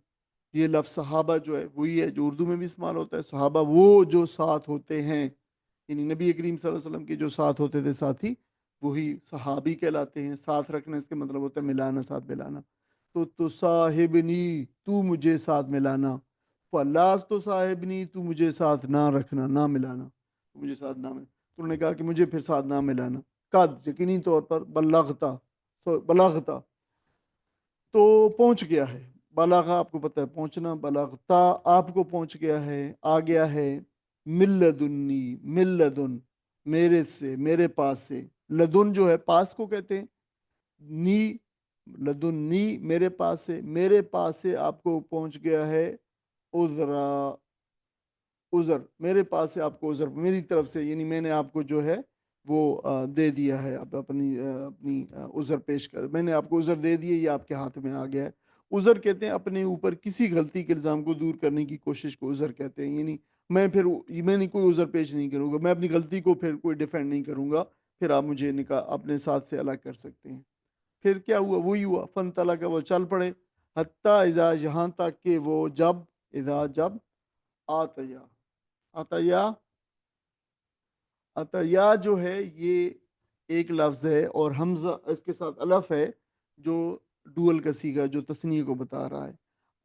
یہ لفظ صحابہ جو ہے وہی ہے جو اردو میں بھی استعمال ہوتا ہے۔ صحابہ وہ جو ساتھ ہوتے ہیں، یعنی نبی کریم صلی اللہ علیہ وسلم کے جو ساتھ ہوتے تھے ساتھی، وہی صحابی کہلاتے ہیں۔ ساتھ رکھنا اس کے مطلب ہوتا ہے ملانا، ساتھ ملانا۔ تو صاحبنی، تو مجھے ساتھ ملانا، فلا تو صاحبنی، تو مجھے ساتھ نہ رکھنا، نہ ملانا، تو مجھے ساتھ نہ ملانا۔ تو انہوں نے کہا کہ مجھے پھر ساتھ نہ ملانا۔ قد، یقینی طور پر، بلغتا، بلغتا تو پہنچ گیا ہے، بلاغا آپ کو پتہ ہے پہنچنا، بلغتا آپ کو پہنچ گیا ہے، آ گیا ہے، من لدنی، من لدن میرے سے، میرے پاس سے، لدن جو ہے پاس کو کہتے ہیں، نی، لدن نی میرے پاس سے، میرے پاس سے آپ کو پہنچ گیا ہے عذرا، عذر، میرے پاس سے آپ کو عذر، میری طرف سے، یعنی میں نے آپ کو جو ہے وہ دے دیا ہے، اب اپنی عذر پیش کر، میں نے آپ کو عذر دے دیا، یہ آپ کے ہاتھ میں آ گیا ہے۔ عذر کہتے ہیں اپنے اوپر کسی غلطی کے الزام کو دور کرنے کی کوشش کو عذر کہتے ہیں، یعنی میں نے کوئی عذر پیش نہیں کروں گا، میں اپنی غلطی کو پھر کوئی ڈیفینڈ نہیں کروں گا، پھر آپ مجھے اپنے ساتھ سے الگ کر سکتے ہیں۔ پھر کیا ہوا، وہی ہوا، فن تلا کا، وہ چل پڑے، حتیٰ اذا، یہاں تک کہ وہ جب، اذا جب، آتیا، عطیہ، عطیہ جو ہے یہ ایک لفظ ہے اور حمزہ اس کے ساتھ الف ہے جو ڈول کا صیغہ جو تثنیہ کو بتا رہا ہے۔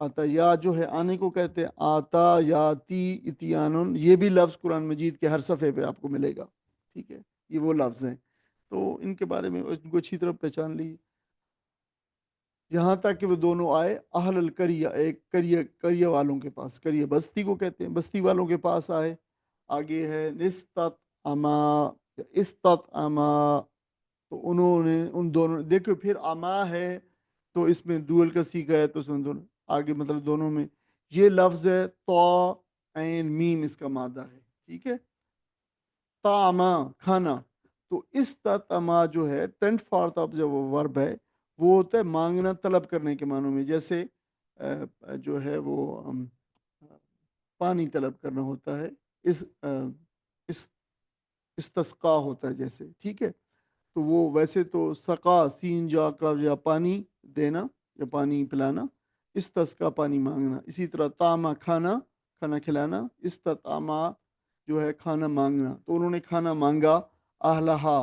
عطیہ جو ہے آنے کو کہتے ہیں، آتا یاتی اتیانن، یہ بھی لفظ قرآن مجید کے ہر صفحے پہ آپ کو ملے گا، ٹھیک ہے، یہ وہ لفظ ہیں، تو ان کے بارے میں ان کو اچھی طرح پہچان لی۔ یہاں تک کہ وہ دونوں آئے اہل القریہ، ایک قریہ والوں کے پاس، قریہ بستی کو کہتے ہیں، بستی والوں کے پاس آئے۔ آگے ہے نستت اما، استت اما، تو انہوں نے، ان دونوں، دیکھو پھر اما ہے تو اس میں دول کا صیغہ ہے، تو اس میں دونوں آگے مطلب دونوں میں یہ لفظ ہے تو عین میم، اس کا مادہ ہے، ٹھیک ہے، طعما کھانا۔ تو استطعما جو ہے 10th فارتھ آف جو ورب ہے وہ ہوتا ہے مانگنا، طلب کرنے کے معنوں میں، جیسے جو ہے وہ پانی طلب کرنا ہوتا ہے، اس استسقا ہوتا ہے جیسے، ٹھیک ہے، تو وہ ویسے تو سقا سین جا کا، یا پانی دینا یا پانی پلانا، استسقا پانی مانگنا، اسی طرح طعما کھانا، کھانا کھلانا، استطعما جو ہے کھانا مانگنا، تو انہوں نے کھانا مانگا، اہلہا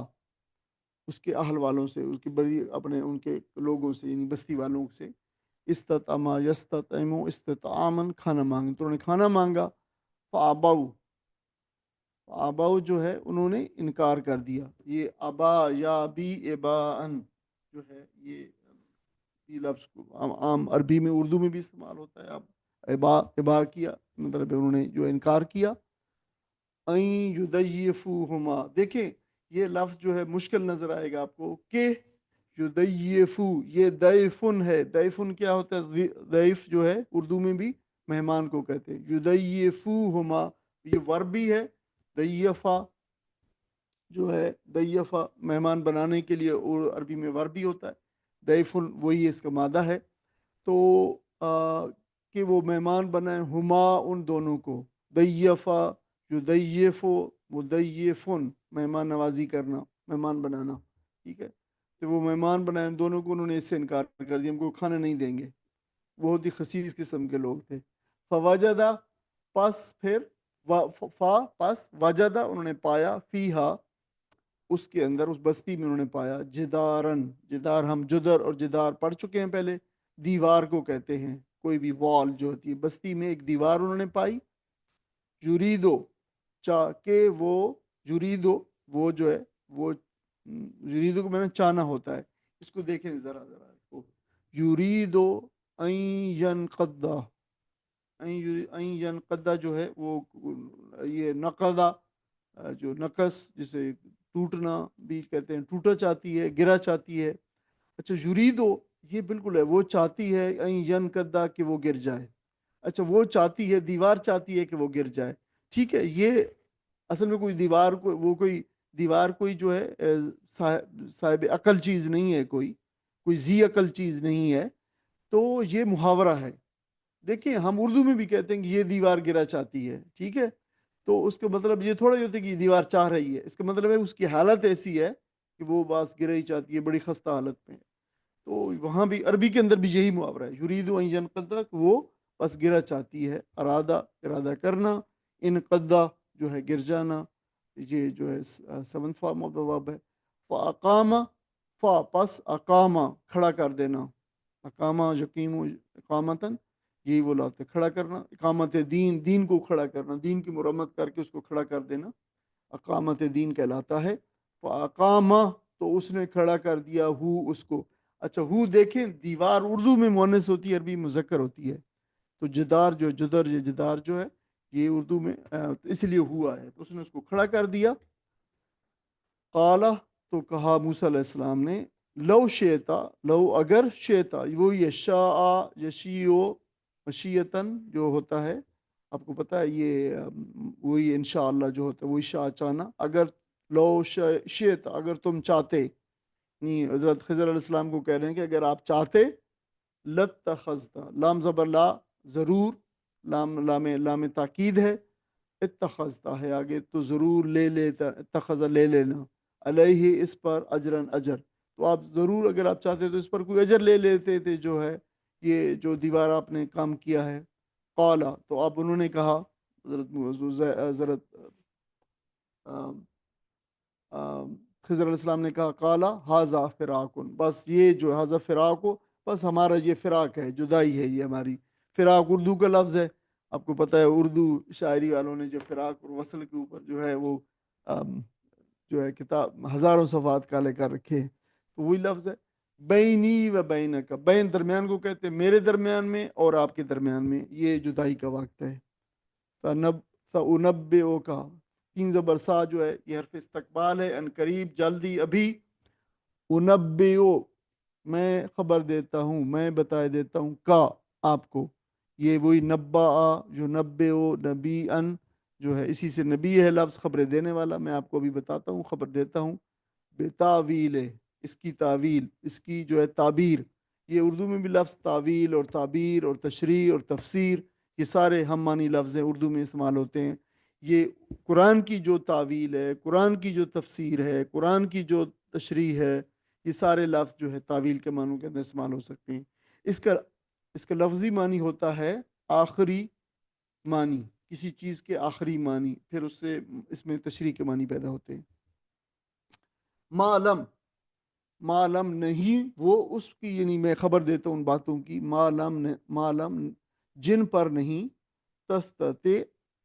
اس کے اہل والوں سے، اس کی بڑی اپنے ان کے لوگوں سے، یعنی بستی والوں سے، استطعما یستطعمو استطعامن، کھانا مانگنا، تو انہوں نے کھانا مانگا، فابو، آباؤ جو ہے انہوں نے انکار کر دیا، یہ ابا یا بی اباً جو ہے یہ یہ لفظ عام عربی میں اردو میں بھی استعمال ہوتا ہے. اب ابا کیا مطلب انہوں نے جو انکار کیا. این یضیفوہما، دیکھیں یہ لفظ جو ہے مشکل نظر آئے گا آپ کو کہ یضیفو، یہ ضیفن ہے. ضیفن کیا ہوتا ہے؟ ضیف جو ہے اردو میں بھی مہمان کو کہتے ہیں. یضیفوہما یہ وربی ہے. ضیفہ جو ہے ضیفہ مہمان بنانے کے لیے اور عربی میں وربی ہوتا ہے. ضیفن وہی اس کا مادہ ہے. تو کہ وہ مہمان بنائیں ہما ان دونوں کو. ضیفہ یضیف مضیفن مہمان نوازی کرنا، مہمان بنانا. ٹھیک ہے، تو وہ مہمان بنائیں دونوں کو، انہوں نے اس سے انکار کر دیا، ہم کو کھانا نہیں دیں گے. بہت ہی خسیس قسم کے لوگ تھے. فوجدہ پس پھر پس وجدہ انہوں نے پایا، فیہا اس کے اندر، اس بستی میں انہوں نے پایا، جدارن، جدار ہم جدر اور جدار پڑھ چکے ہیں پہلے، دیوار کو کہتے ہیں. کوئی بھی وال جو ہوتی ہے، بستی میں ایک دیوار انہوں نے پائی. یریدو کہ وہ، یریدو وہ جو ہے وہ، یریدو کو میں نے چانا ہوتا ہے. اس کو دیکھیں ذرا اس کو. یریدو ان ینقضا، این ینقضا جو ہے وہ یہ نقضا جو نقص جسے ٹوٹنا بھی کہتے ہیں، ٹوٹا چاہتی ہے، گرا چاہتی ہے. اچھا یریدو یہ بالکل ہے، وہ چاہتی ہے این ینقضا کہ وہ گر جائے. اچھا وہ چاہتی ہے، دیوار چاہتی ہے کہ وہ گر جائے. ٹھیک ہے، یہ اصل میں کوئی دیوار کو، وہ کوئی دیوار کوئی جو ہے صاحب عقل چیز نہیں ہے، کوئی ذی عقل چیز نہیں ہے. تو یہ محاورہ ہے. دیکھیں ہم اردو میں بھی کہتے ہیں کہ یہ دیوار گرا چاہتی ہے. ٹھیک ہے، تو اس کا مطلب یہ تھوڑا ہی ہوتا ہے کہ یہ دیوار چاہ رہی ہے. اس کا مطلب ہے اس کی حالت ایسی ہے کہ وہ بس گرا ہی چاہتی ہے، بڑی خستہ حالت میں. تو وہاں بھی عربی کے اندر بھی یہی محاورہ ہے، یریدو ان ینقضا، وہ بس گرا چاہتی ہے. ارادہ کرنا. انقضا جو ہے گر جانا، یہ جو ہے 7th فارم آف دا ورب ہے. فاقام، فا پس اقامہ کھڑا کر دینا. اقامہ یقیم اقامتاً، یہی وہ لفظ ہے کھڑا کرنا. اقامت دین، دین کو کھڑا کرنا، دین کی مرمت کر کے اس کو کھڑا کر دینا اقامت دین کہلاتا ہے. فاقامہ تو اس نے کھڑا کر دیا ہو اس کو. اچھا ہو دیکھیں، دیوار اردو میں مؤنث ہوتی ہے، عربی مذکر ہوتی ہے. تو جدار جو جدر، یہ جدار جو ہے یہ اردو میں اس لیے ہوا ہے، تو اس نے اس کو کھڑا کر دیا. قالا تو کہا موسیٰ علیہ السلام نے، لو شیتا، لو اگر، شیتا وہ یشاء یشیو مشیتاً جو ہوتا ہے آپ کو پتہ ہے، یہ وہی انشاءاللہ جو ہوتا ہے وہی شاء چاہنا. اگر لو شیتا اگر تم چاہتے، نہیں حضرت خضر علیہ السلام کو کہہ رہے ہیں کہ اگر آپ چاہتے، لتخذتا، لام زبر لا ضرور، لام تاکید ہے. اتخذتا ہے آگے، تو ضرور لے لیتا، اتخذ لے لینا، علیہ اس پر، اجرن اجر، تو آپ ضرور اگر آپ چاہتے تو اس پر کوئی اجر لے لیتے تھے، جو ہے یہ جو دیوار آپ نے کام کیا ہے. قالا تو اب انہوں نے کہا، حضرت خضر علیہ السلام نے کہا، قالا حاذا فراقن، بس یہ جو حاذا فراق ہو، بس ہمارا یہ فراق ہے، جدائی ہے یہ ہماری. فراق اردو کا لفظ ہے، آپ کو پتہ ہے اردو شاعری والوں نے جو فراق اور وصل کے اوپر جو ہے وہ جو ہے کتاب ہزاروں صفحات کالے کر رکھے، تو وہی لفظ ہے. بینی و بینک، بین درمیان کو کہتے ہیں، میرے درمیان میں اور آپ کے درمیان میں یہ جدائی کا وقت ہے. سأنبئو کا 3 زبر سا جو ہے یہ حرف استقبال ہے، ان قریب، جلدی، ابھی. انبئو میں خبر دیتا ہوں، میں بتائے دیتا ہوں، کا آپ کو، یہ وہی نبا جو نبئو، نبی ان جو ہے اسی سے نبی ہے لفظ، خبر دینے والا. میں آپ کو ابھی بتاتا ہوں، خبر دیتا ہوں. بتاویل، اس کی تعویل، اس کی جو ہے تعبیر. یہ اردو میں بھی لفظ تعویل اور تعبیر اور تشریح اور تفسیر یہ سارے ہم معنی لفظ ہیں، اردو میں استعمال ہوتے ہیں. یہ قرآن کی جو تعویل ہے، قرآن کی جو تفسیر ہے، قرآن کی جو تشریح ہے، یہ سارے لفظ جو ہے تعویل کے معنوں کے اندر استعمال ہو سکتے ہیں. اس کا لفظی معنی ہوتا ہے آخری معنی، کسی چیز کے آخری معنی، پھر اس سے اس میں تشریح کے معنی پیدا ہوتے ہیں. معلم نہیں، وہ اس کی، یعنی میں خبر دیتا ہوں ان باتوں کی، معلم جن پر نہیں، تستطیع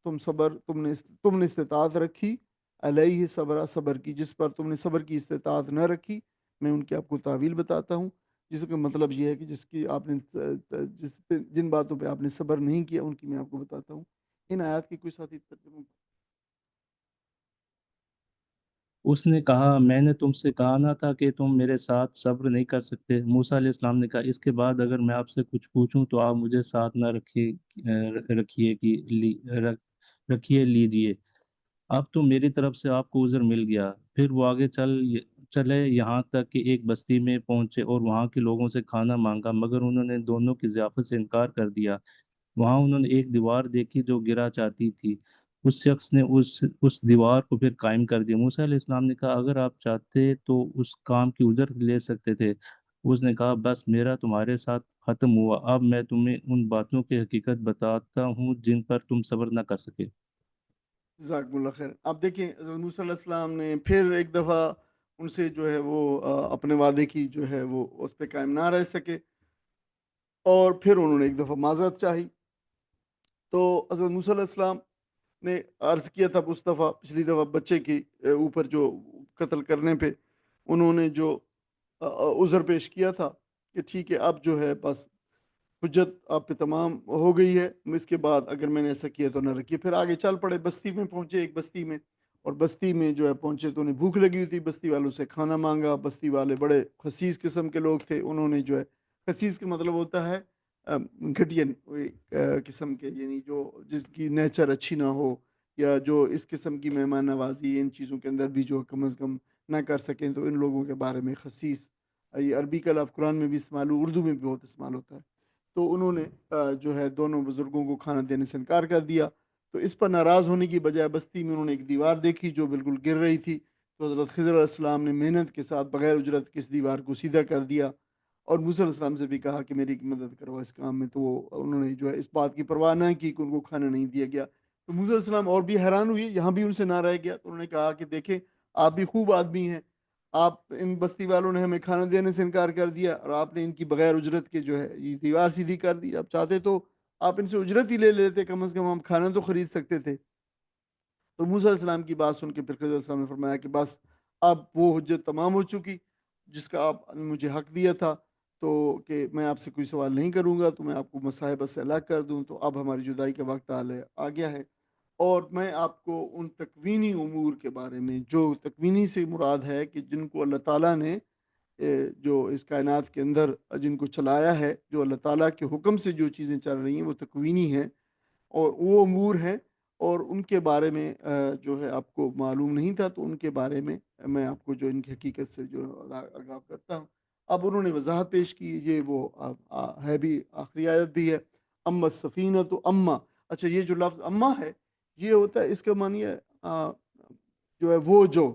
تم نے استطاعت رکھی، علیہ صبر کی، جس پر تم نے صبر کی استطاعت نہ رکھی. میں ان کی آپ کو تعویل بتاتا ہوں. جس کا مطلب یہ ہے کہ جس کی آپ نے جن باتوں پہ آپ نے صبر نہیں کیا ان کی میں آپ کو بتاتا ہوں. ان آیات کی کوئی ساتھی ترجمہ. اس نے کہا میں نے تم سے کہا نہ تھا کہ تم میرے ساتھ صبر نہیں کر سکتے. موسیٰ علیہ السلام نے کہا اس کے بعد اگر میں آپ سے کچھ پوچھوں تو آپ مجھے ساتھ نہ رکھیے لیجئے. اب تو میری طرف سے آپ کو عذر مل گیا. پھر وہ آگے چلے یہاں تک کہ ایک بستی میں پہنچے اور وہاں کے لوگوں سے کھانا مانگا، مگر انہوں نے دونوں کی ضیافت سے انکار کر دیا. وہاں انہوں نے ایک دیوار دیکھی جو گرا چاہتی تھی. اس شخص نے اس دیوار کو پھر قائم کر دیا. موسیٰ علیہ السلام نے کہا اگر آپ چاہتے تو اس کام کی اجرت لے سکتے تھے. اس نے کہا بس میرا تمہارے ساتھ ختم ہوا. اب میں تمہیں ان باتوں کی حقیقت بتاتا ہوں جن پر تم صبر نہ کر سکے. جزاکم اللہ خیر. آپ دیکھیں حضرت موسیٰ علیہ السلام نے پھر ایک دفعہ ان سے جو ہے وہ اپنے وعدے کی جو ہے وہ اس پہ قائم نہ رہ سکے اور پھر انہوں نے ایک دفعہ معذرت چاہی. تو حضرت موسیٰ علیہ السلام نے عرض کیا تھا اس دفعہ پچھلی دفعہ بچے کی اوپر جو قتل کرنے پہ انہوں نے جو عذر پیش کیا تھا کہ ٹھیک ہے اب جو ہے بس حجت آپ پہ تمام ہو گئی ہے، اس کے بعد اگر میں نے ایسا کیا تو نہ رکھیے. پھر آگے چل پڑے، بستی میں پہنچے، ایک بستی میں، اور بستی میں جو ہے پہنچے تو انہیں بھوک لگی ہوئی تھی. بستی والوں سے کھانا مانگا. بستی والے بڑے خسیس قسم کے لوگ تھے. انہوں نے جو ہے، خسیس کا مطلب ہوتا ہے گھٹیا قسم کے، یعنی جو جس کی نیچر اچھی نہ ہو یا جو اس قسم کی مہمان نوازی ان چیزوں کے اندر بھی جو کم از کم نہ کر سکیں، تو ان لوگوں کے بارے میں خسیس، یہ عربی کا لفظ قرآن میں بھی استعمال ہو، اردو میں بھی بہت استعمال ہوتا ہے. تو انہوں نے جو ہے دونوں بزرگوں کو کھانا دینے سے انکار کر دیا. تو اس پر ناراض ہونے کی بجائے بستی میں انہوں نے ایک دیوار دیکھی جو بالکل گر رہی تھی. تو حضرت خضر علیہ السلام نے محنت کے ساتھ بغیر اجرت کے اس دیوار کو سیدھا کر دیا اور موسیٰ علیہ السلام سے بھی کہا کہ میری مدد کرو اس کام میں. تو انہوں نے جو ہے اس بات کی پرواہ نہ کی کہ ان کو کھانا نہیں دیا گیا. تو موسیٰ علیہ السلام اور بھی حیران ہوئے، یہاں بھی ان سے نہ رہ گیا. تو انہوں نے کہا کہ دیکھیں آپ بھی خوب آدمی ہیں، آپ ان بستی والوں نے ہمیں کھانا دینے سے انکار کر دیا اور آپ نے ان کی بغیر اجرت کے جو ہے یہ دیوار سیدھی کر دی. اب چاہتے تو آپ ان سے اجرت ہی لے لیتے، کم از کم ہم کھانا تو خرید سکتے تھے. تو موسیٰ علیہ السلام کی بات سن کے پھر خضر علیہ السلام نے فرمایا کہ بس اب وہ حجت تمام ہو چکی جس کا آپ نے مجھے حق دیا تھا، تو کہ میں آپ سے کوئی سوال نہیں کروں گا، تو میں آپ کو مصاحبت سے الگ کر دوں. تو اب ہماری جدائی کا وقت آ گیا ہے اور میں آپ کو ان تکوینی امور کے بارے میں، جو تکوینی سے مراد ہے کہ جن کو اللہ تعالیٰ نے جو اس کائنات کے اندر جن کو چلایا ہے، جو اللہ تعالیٰ کے حکم سے جو چیزیں چل رہی ہیں وہ تکوینی ہیں اور وہ امور ہیں، اور ان کے بارے میں جو ہے آپ کو معلوم نہیں تھا، تو ان کے بارے میں آپ کو جو ان کی حقیقت سے جو آگاہ کرتا ہوں. اب انہوں نے وضاحت پیش کی، یہ وہ ہے بھی آخری آیت بھی ہے. اما السفینہ تو اما، اچھا یہ جو لفظ اما ہے یہ ہوتا ہے، اس کا معنی ہے جو ہے وہ جو.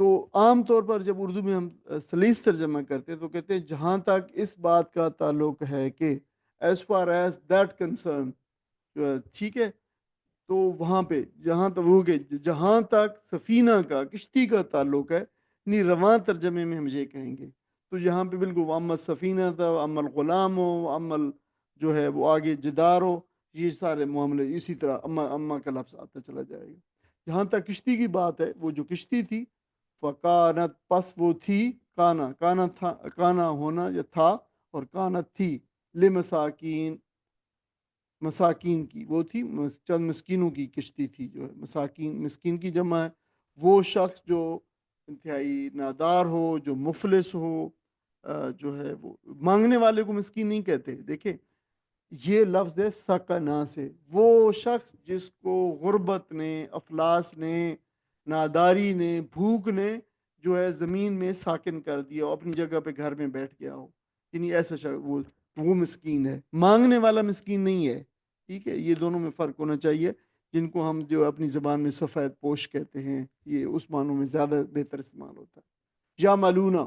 تو عام طور پر جب اردو میں ہم سلیس ترجمہ کرتے ہیں تو کہتے ہیں جہاں تک اس بات کا تعلق ہے کہ as far as that concern, ٹھیک ہے. تو وہاں پہ جہاں تک وہ کہ جہاں تک سفینہ کا، کشتی کا تعلق ہے، نہیں رواں ترجمے میں ہم یہ کہیں گے. تو یہاں پہ بالکل اما سفینہ تھا، اما الغلام ہو، اما جو ہے وہ آگے جدار ہو، یہ سارے معاملے اسی طرح اما کا لفظ آتا چلا جائے گا. جہاں تک کشتی کی بات ہے، وہ جو کشتی تھی فکانت، پس وہ تھی، کانا تھا، کانا ہونا یا تھا، اور کانت تھی، لمساکین، مساکین کی، وہ تھی چند مسکینوں کی کشتی تھی. جو ہے مساکین، مسکین کی جمع ہے وہ شخص جو انتہائی نادار ہو، جو مفلس ہو، جو ہے وہ مانگنے والے کو مسکین نہیں کہتے. دیکھیں یہ لفظ ہے سکنا سے، وہ شخص جس کو غربت نے، افلاس نے، ناداری نے، بھوک نے جو ہے زمین میں ساکن کر دیا ہو، اپنی جگہ پہ گھر میں بیٹھ گیا ہو، یعنی ایسا شخص وہ مسکین ہے، مانگنے والا مسکین نہیں ہے. ٹھیک ہے، یہ دونوں میں فرق ہونا چاہیے، جن کو ہم جو اپنی زبان میں سفید پوش کہتے ہیں، یہ اس معنوں میں زیادہ بہتر استعمال ہوتا ہے. یا ملونا،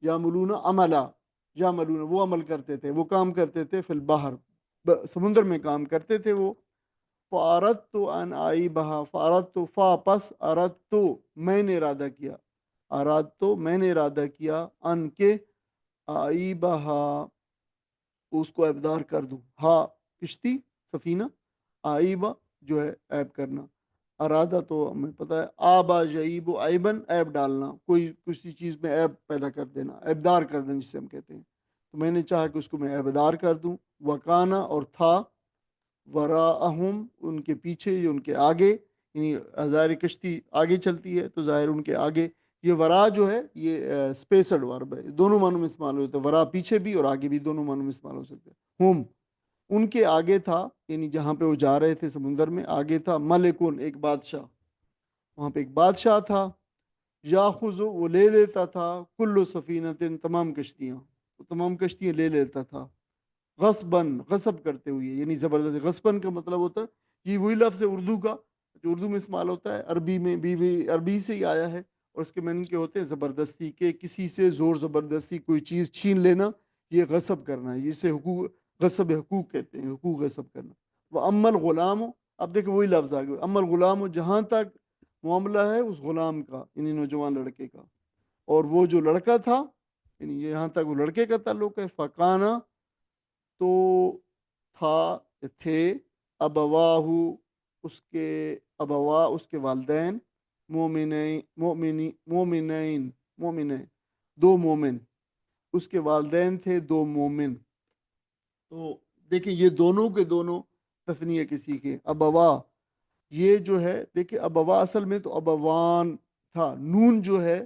یا ملونا عملہ، یا ملونا وہ عمل کرتے تھے، وہ کام کرتے تھے، فی البحر سمندر میں کام کرتے تھے وہ. فارت تو ان آئی بہا، فارت تو فا پس ارد تو میں نے ارادہ کیا، اراد تو میں نے ارادہ کیا، ان کے آئی بہا اس کو عیبدار کر دوں، ہا کشتی سفینہ، آئیبا جو ہے عیب کرنا، ارادہ تو ہمیں پتہ ہے آبا جعیب و عیبن، عیب ڈالنا، کوئی کسی چیز میں عیب پیدا کر دینا، عیبدار کر دینا جسے ہم کہتے ہیں. تو میں نے چاہا کہ اس کو میں عیبدار کر دوں. وکانا اور تھا وراءہم ان کے پیچھے یا ان کے آگے، یعنی ظاہر کشتی آگے چلتی ہے تو ظاہر ان کے آگے. یہ ورا جو ہے یہ اسپیسڈ ورب ہے، دونوں معنوں میں استعمال ہوتا ہے. ورا پیچھے بھی اور آگے بھی، دونوں معنوں میں استعمال ہو سکتے ہیں. ہم ان کے آگے تھا، یعنی جہاں پہ وہ جا رہے تھے سمندر میں، آگے تھا ملکن ایک بادشاہ، وہاں پہ ایک بادشاہ تھا. یاخذ وہ لے لیتا تھا کل سفینۃ تمام کشتیاں، وہ تمام کشتیاں لے لیتا تھا. غصباً غصب کرتے ہوئے، یعنی زبردستی. غصباً کا مطلب ہوتا ہے، یہ وہی لفظ ہے اردو کا جو اردو میں استعمال ہوتا ہے، عربی میں بھی عربی سے ہی آیا ہے، اور اس کے معنی کے ہوتے ہیں زبردستی کے، کسی سے زور زبردستی کوئی چیز چھین لینا، یہ غصب کرنا ہے. اسے حقوق غصب حقوق کہتے ہیں، حقوق غصب کرنا. وہ اما الغلام، اب دیکھو وہی لفظ آ گیا، اما الغلام، جہاں تک معاملہ ہے اس غلام کا، یعنی نوجوان لڑکے کا، اور وہ جو لڑکا تھا، یعنی یہاں تک وہ لڑکے کا تعلق ہے. فکانا تو تھا تھے، ابواہ اس کے ابوا اس کے والدین، مومنین دو مومن، اس کے والدین تھے دو مومن. تو دیکھیں یہ دونوں کے دونوں تثنیہ کسی کے. ابوا یہ جو ہے دیکھیں، ابوا اصل میں تو ابوان تھا، نون جو ہے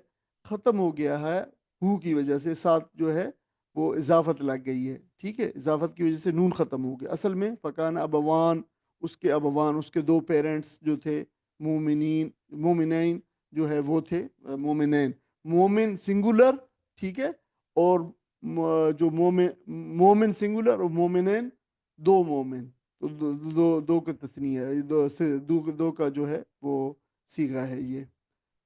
ختم ہو گیا ہے ہو کی وجہ سے، ساتھ جو ہے وہ اضافت لگ گئی ہے. ٹھیک ہے، اضافت کی وجہ سے نون ختم ہو گیا. اصل میں فکان ابوان، اس کے ابوان، اس کے دو پیرنٹس جو تھے، مومنین جو ہے وہ تھے مومنین. مومن سنگولر، ٹھیک ہے، اور جو مومن سنگولر اور مومنین دو مومن، تو دو کا تثنیہ ہے، دو کا جو ہے وہ صیغہ ہے یہ.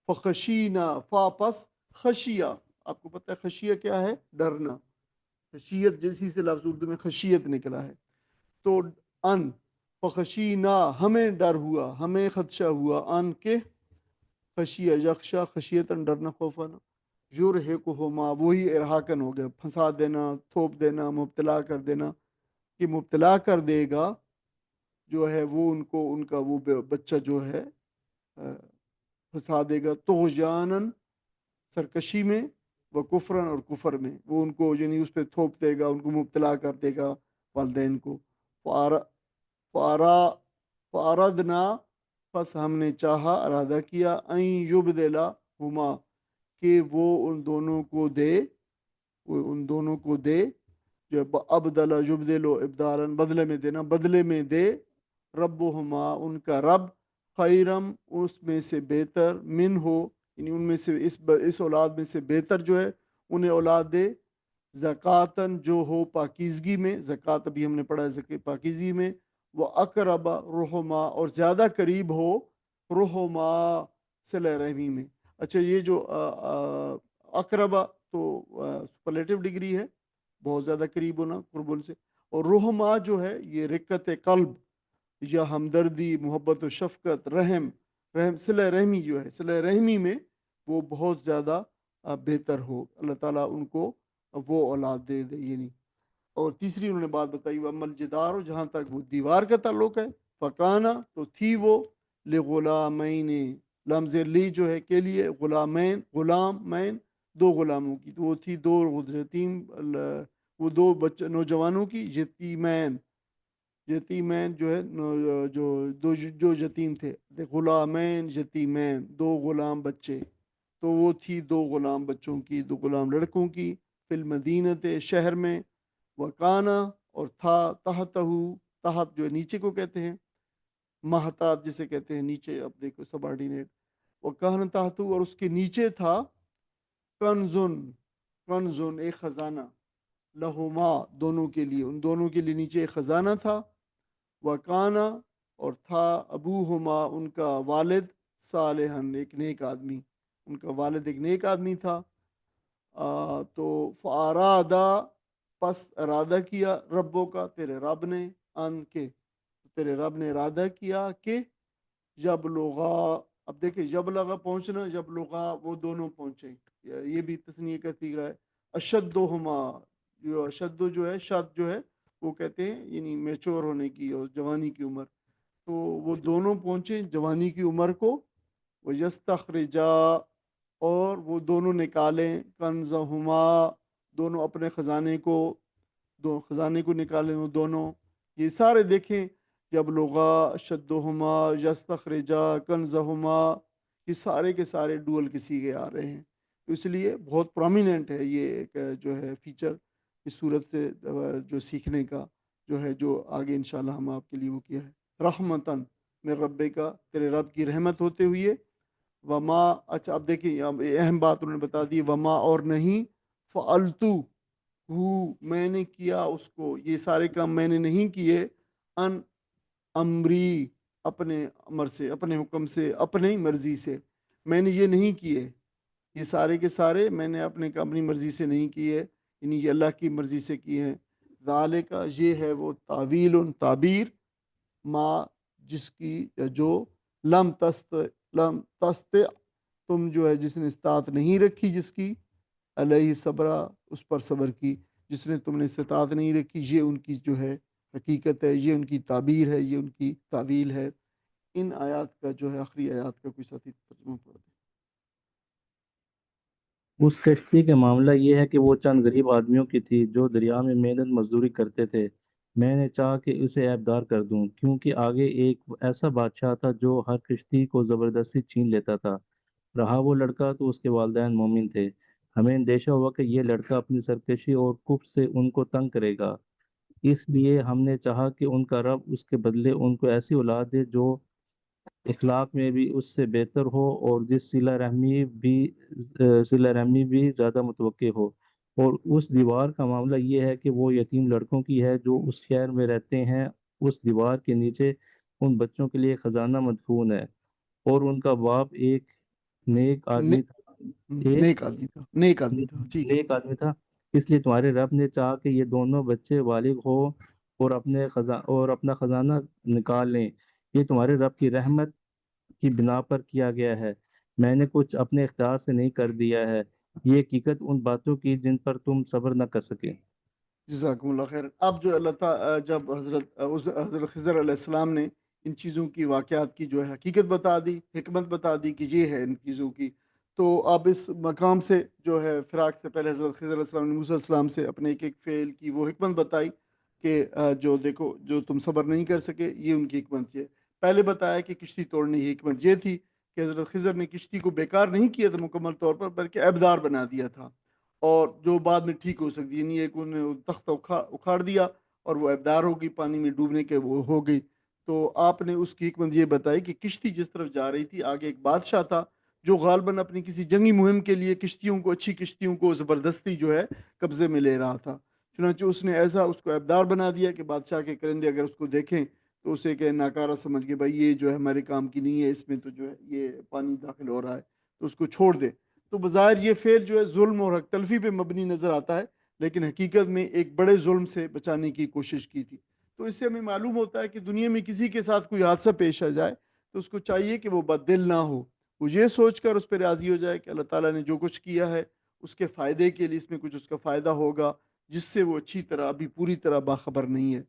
فخشینا، فا پس خشیہ، آپ کو پتہ ہے خشیہ کیا ہے؟ ڈرنا. خشیت جیسی سے لفظ اردو میں خشیت نکلا ہے. تو ان فخشینا ہمیں ڈر ہوا، ہمیں خدشہ ہوا، ان کے خشیہ یخشا خشیتاً ڈرنا، خوفانا. یرہقہما وہی ارہاکن ہو گیا، پھنسا دینا، تھوپ دینا، مبتلا کر دینا، کہ مبتلا کر دے گا جو ہے وہ ان کو، ان کا وہ بچہ جو ہے پھنسا دے گا. طغیاناً سرکشی میں، وہ کفرن اور کفر میں، وہ ان کو یعنی اس پہ تھوپ دے گا، ان کو مبتلا کر دے گا والدین کو. فاردنا پس ہم نے چاہا، ارادہ کیا، این یبدلا ہما کہ وہ ان دونوں کو دے، وہ ان دونوں کو دے، جو ابدلا یبدلو ابدالاً بدلے میں دینا، بدلے میں دے، ربہما ان کا رب، خیرم اس میں سے بہتر، من ہو یعنی ان میں سے اس اولاد میں سے بہتر جو ہے انہیں اولاد دے، زکاتن جو ہو پاکیزگی میں، زکات ابھی ہم نے پڑھا ہے پاکیزگی میں، وہ اقرب رحما اور زیادہ قریب ہو، رحما صلہ رحمی میں. اچھا یہ جو اقربا تو سپرلیٹو ڈگری ہے، بہت زیادہ قریب ہونا قربن سے، اور رحما جو ہے یہ رقت قلب یا ہمدردی، محبت و شفقت، رحم صلہ رحمی جو ہے، صلہ رحمی میں وہ بہت زیادہ بہتر ہو. اللہ تعالیٰ ان کو وہ اولاد دے دے یعنی. اور تیسری انہوں نے بات بتائی، وہ عمل جدار ہو، جہاں تک وہ دیوار کا تعلق ہے، فکانا تو تھی وہ، لغلامین لمز لی جو ہے کے لیے، غلامین دو غلاموں کی، تو وہ تھی دو یتیم، وہ دو نوجوانوں کی، یتیمین جو ہے جو یتیم تھے، غلامین یتیمین دو غلام بچے، تو وہ تھی دو غلام بچوں کی، دو غلام لڑکوں کی، فی المدینت شہر میں، وکانا اور تھا، تحت جو نیچے کو کہتے ہیں، محتاط جسے کہتے ہیں نیچے، اب دیکھو سب آرڈینیٹ. وکانا تحت اور اس کے نیچے تھا، کنزن ایک خزانہ، لہما دونوں کے لیے، ان دونوں کے لیے نیچے ایک خزانہ تھا. وکانا اور تھا، ابوہما ان کا والد، صالحن ایک نیک آدمی، ان کا والد ایک نیک آدمی تھا. تو فارادہ پس ارادہ کیا، ربوں کا تیرے رب نے، ان کے تیرے رب نے ارادہ کیا کہ جب لوگا، اب دیکھیں جب لگا پہنچنا، جب لوگا وہ دونوں پہنچے، یہ بھی تثنیہ کا صیغہ ہے. اشدہما جو اشد جو ہے، شد جو ہے وہ کہتے ہیں یعنی میچور ہونے کی اور جوانی کی عمر، تو وہ دونوں پہنچے جوانی کی عمر کو. وہ یستخرجا اور وہ دونوں نکالیں، کنزہما دونوں اپنے خزانے کو نکالیں وہ دونوں، یہ سارے دیکھیں، جب لغا شدہما یستخرجا کنزہما، یہ سارے کے سارے ڈول کے سیغے آ رہے ہیں، تو اس لیے بہت پرومیننٹ ہے یہ ایک جو ہے فیچر اس صورت سے جو سیکھنے کا جو ہے، جو آگے انشاءاللہ ہم آپ کے لیے وہ کیا ہے، رحمتاً من رب کا، تیرے رب کی رحمت ہوتے ہوئے، وما، اچھا اب دیکھیں اب اہم بات انہوں نے بتا دی، وما اور نہیں، فعلتو میں نے کیا اس کو، یہ سارے کام میں نے نہیں کیے، ان امری، اپنے امر سے، اپنے حکم سے، اپنی مرضی سے، میں نے یہ نہیں کیے، یہ سارے کے سارے میں نے اپنی مرضی سے نہیں کیے، یعنی یہ اللہ کی مرضی سے کیے ہیں، ذالک یہ ہے وہ تعویل تعبیر، ما جس کی جو لم تستطع تم جو ہے جس نے استطاعت نہیں رکھی، جس کی علیہ صبرا، اس پر صبر کی، جس نے تم نے استطاعت نہیں رکھی، یہ ان کی جو ہے حقیقت ہے، یہ ان کی تعبیر ہے، یہ ان کی تعویل ہے۔ ان آیات کا جو ہے آخری آیات کا کوئی ساتھی ترجمہ پڑھ دے۔ اس کشتی کا معاملہ یہ ہے کہ وہ چند غریب آدمیوں کی تھی جو دریا میں محنت مزدوری کرتے تھے۔ میں نے چاہا کہ اسے عیبدار کر دوں، کیونکہ آگے ایک ایسا بادشاہ تھا جو ہر کشتی کو زبردستی چھین لیتا تھا۔ رہا وہ لڑکا تو اس کے والدین مومن تھے۔ ہمیں اندیشہ ہوا کہ یہ لڑکا اپنی سرکشی اور کفر سے ان کو تنگ کرے گا، اس لیے ہم نے چاہا کہ ان کا رب اس کے بدلے ان کو ایسی اولاد دے جو اخلاق میں بھی اس سے بہتر ہو، اور جس صلہ رحمی بھی زیادہ متوقع ہو۔ اور اس دیوار کا معاملہ یہ ہے کہ وہ یتیم لڑکوں کی ہے جو اس شہر میں رہتے ہیں۔ اس دیوار کے نیچے ان بچوں کے لیے خزانہ مدفون ہے، اور ان کا باپ ایک نیک آدمی تھا ایک نیک آدمی تھا، نیک آدمی تھا، ٹھیک ہے۔ نیک آدمی تھا اس لیے تمہارے رب نے چاہا کہ یہ دونوں بچے بالغ ہو اور اپنا خزانہ نکال لیں۔ یہ تمہارے رب کی رحمت کی بنا پر کیا گیا ہے، میں نے کچھ اپنے اختیار سے نہیں کر دیا ہے، یہ حقیقت ان باتوں کی جن پر تم صبر نہ کر سکے۔ جزاکم اللہ خیر۔ اب جو اللہ تعالیٰ جب حضرت خضر علیہ السلام نے ان چیزوں کی واقعات کی جو ہے حقیقت بتا دی، حکمت بتا دی کہ یہ ہے ان چیزوں کی، تو اب اس مقام سے جو ہے فراق سے پہلے حضرت خضر علیہ السلام نے موسیٰ علیہ السلام سے اپنے ایک ایک فعل کی وہ حکمت بتائی کہ جو دیکھو جو تم صبر نہیں کر سکے، یہ ان کی حکمت یہ ہے۔ پہلے بتایا کہ کشتی توڑنے کی حکمت یہ تھی کہ حضرت خضر نے کشتی کو بیکار نہیں کیا تھا مکمل طور پر، بلکہ عیبدار بنا دیا تھا، اور جو بعد میں ٹھیک ہو سکتی، یعنی ایک انہوں نے تختہ اکھاڑ دیا اور وہ عیبدار ہو گئی، پانی میں ڈوبنے کے وہ ہو گئی۔ تو آپ نے اس کی حکمت یہ بتائی کہ کشتی جس طرف جا رہی تھی، آگے ایک بادشاہ تھا جو غالباً اپنی کسی جنگی مہم کے لیے کشتیوں کو، اچھی کشتیوں کو زبردستی جو ہے قبضے میں لے رہا تھا، چنانچہ اس نے ایسا اس کو عیبدار بنا دیا کہ بادشاہ کے کرندے اگر اس کو دیکھیں تو اسے کہ ناکارہ سمجھ کے بھائی یہ جو ہے ہمارے کام کی نہیں ہے، اس میں تو جو ہے یہ پانی داخل ہو رہا ہے تو اس کو چھوڑ دے۔ تو بظاہر یہ فعل جو ہے ظلم اور حق تلفی پہ مبنی نظر آتا ہے، لیکن حقیقت میں ایک بڑے ظلم سے بچانے کی کوشش کی تھی۔ تو اس سے ہمیں معلوم ہوتا ہے کہ دنیا میں کسی کے ساتھ کوئی حادثہ پیش آ جائے تو اس کو چاہیے کہ وہ بد دل نہ ہو، وہ یہ سوچ کر اس پہ راضی ہو جائے کہ اللہ تعالیٰ نے جو کچھ کیا ہے اس کے فائدے کے لیے، اس میں کچھ اس کا فائدہ ہوگا جس سے وہ اچھی طرح ابھی پوری طرح باخبر نہیں ہے۔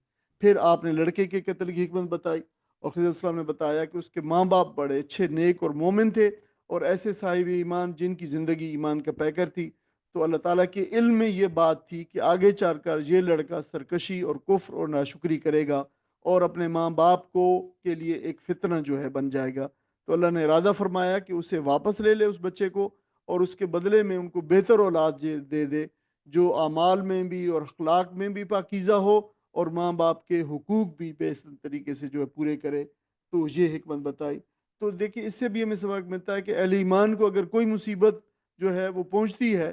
پھر آپ نے لڑکے کے قتل کی حکمت بتائی، اور خضر السلام نے بتایا کہ اس کے ماں باپ بڑے اچھے نیک اور مومن تھے، اور ایسے صاحب ایمان جن کی زندگی ایمان کا پیکر تھی۔ تو اللہ تعالیٰ کے علم میں یہ بات تھی کہ آگے چل کر یہ لڑکا سرکشی اور کفر اور ناشکری کرے گا اور اپنے ماں باپ کو کے لیے ایک فتنہ جو ہے بن جائے گا۔ تو اللہ نے ارادہ فرمایا کہ اسے واپس لے لے اس بچے کو، اور اس کے بدلے میں ان کو بہتر اولاد دے دے جو اعمال میں بھی اور اخلاق میں بھی پاکیزہ ہو، اور ماں باپ کے حقوق بھی بہتر طریقے سے جو ہے پورے کرے۔ تو یہ حکمت بتائی۔ تو دیکھیں اس سے بھی ہمیں سبق ملتا ہے کہ اہل ایمان کو اگر کوئی مصیبت جو ہے وہ پہنچتی ہے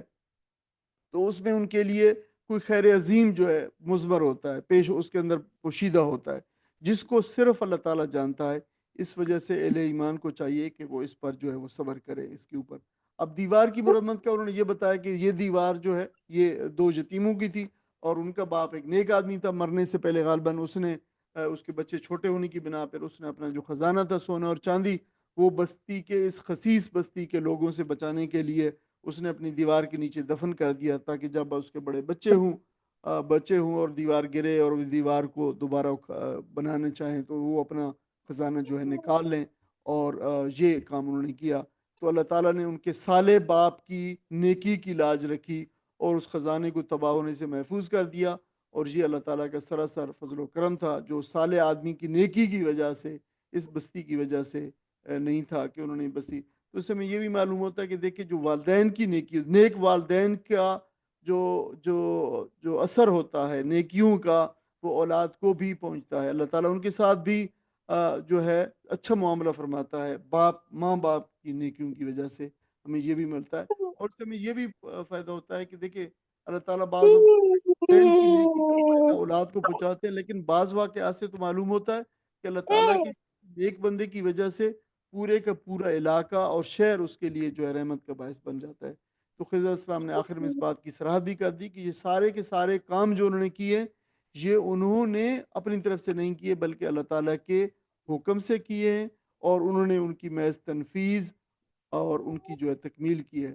تو اس میں ان کے لیے کوئی خیر عظیم جو ہے مضمر ہوتا ہے، پیش اس کے اندر پوشیدہ ہوتا ہے، جس کو صرف اللہ تعالیٰ جانتا ہے۔ اس وجہ سے اہل ایمان کو چاہیے کہ وہ اس پر جو ہے وہ صبر کرے اس کے اوپر۔ اب دیوار کی مرمت کا انہوں نے یہ بتایا کہ یہ دیوار جو ہے یہ دو یتیموں کی تھی، اور ان کا باپ ایک نیک آدمی تھا، مرنے سے پہلے غالباً اس نے اس کے بچے چھوٹے ہونے کی بنا پر اس نے اپنا جو خزانہ تھا سونا اور چاندی، وہ بستی کے اس خسیس بستی کے لوگوں سے بچانے کے لیے اس نے اپنی دیوار کے نیچے دفن کر دیا، تاکہ جب اس کے بڑے بچے ہوں اور دیوار گرے اور دیوار کو دوبارہ بنانا چاہیں تو وہ اپنا خزانہ جو ہے نکال لیں، اور یہ کام انہوں نے کیا۔ تو اللہ تعالیٰ نے ان کے صالح باپ کی نیکی کی لاج رکھی، اور اس خزانے کو تباہ ہونے سے محفوظ کر دیا. اور یہ اللہ تعالیٰ کا سراسر فضل و کرم تھا، جو صالح آدمی کی نیکی کی وجہ سے، اس بستی کی وجہ سے نہیں تھا کہ انہوں نے بستی. تو اس سے ہمیں یہ بھی معلوم ہوتا ہے کہ دیکھیں جو والدین کی نیکی، نیک والدین کا جو جو جو اثر ہوتا ہے نیکیوں کا، وہ اولاد کو بھی پہنچتا ہے. اللہ تعالیٰ ان کے ساتھ بھی جو ہے اچھا معاملہ فرماتا ہے. ماں باپ کی نیکیوں کی وجہ سے ہمیں یہ بھی ملتا ہے. اور اس سے ہمیں یہ بھی فائدہ ہوتا ہے کہ دیکھیں اللہ تعالیٰ بعض والدین کی نیکی کا فائدہ اولاد کو پہنچاتے ہیں، لیکن بعض واقعات سے تو معلوم ہوتا ہے کہ اللہ تعالیٰ کے ایک بندے کی وجہ سے پورے کا پورا علاقہ اور شہر اس کے لیے جو ہے رحمت کا باعث بن جاتا ہے. تو خضر علیہ السلام نے آخر میں اس بات کی صراحت بھی کر دی کہ یہ سارے کے سارے کام جو انہوں نے کیے، یہ انہوں نے اپنی طرف سے نہیں کیے بلکہ اللہ تعالیٰ کے حکم سے کیے ہیں، اور انہوں نے ان کی محض تنفیذ اور ان کی جو ہے تکمیل کی ہے.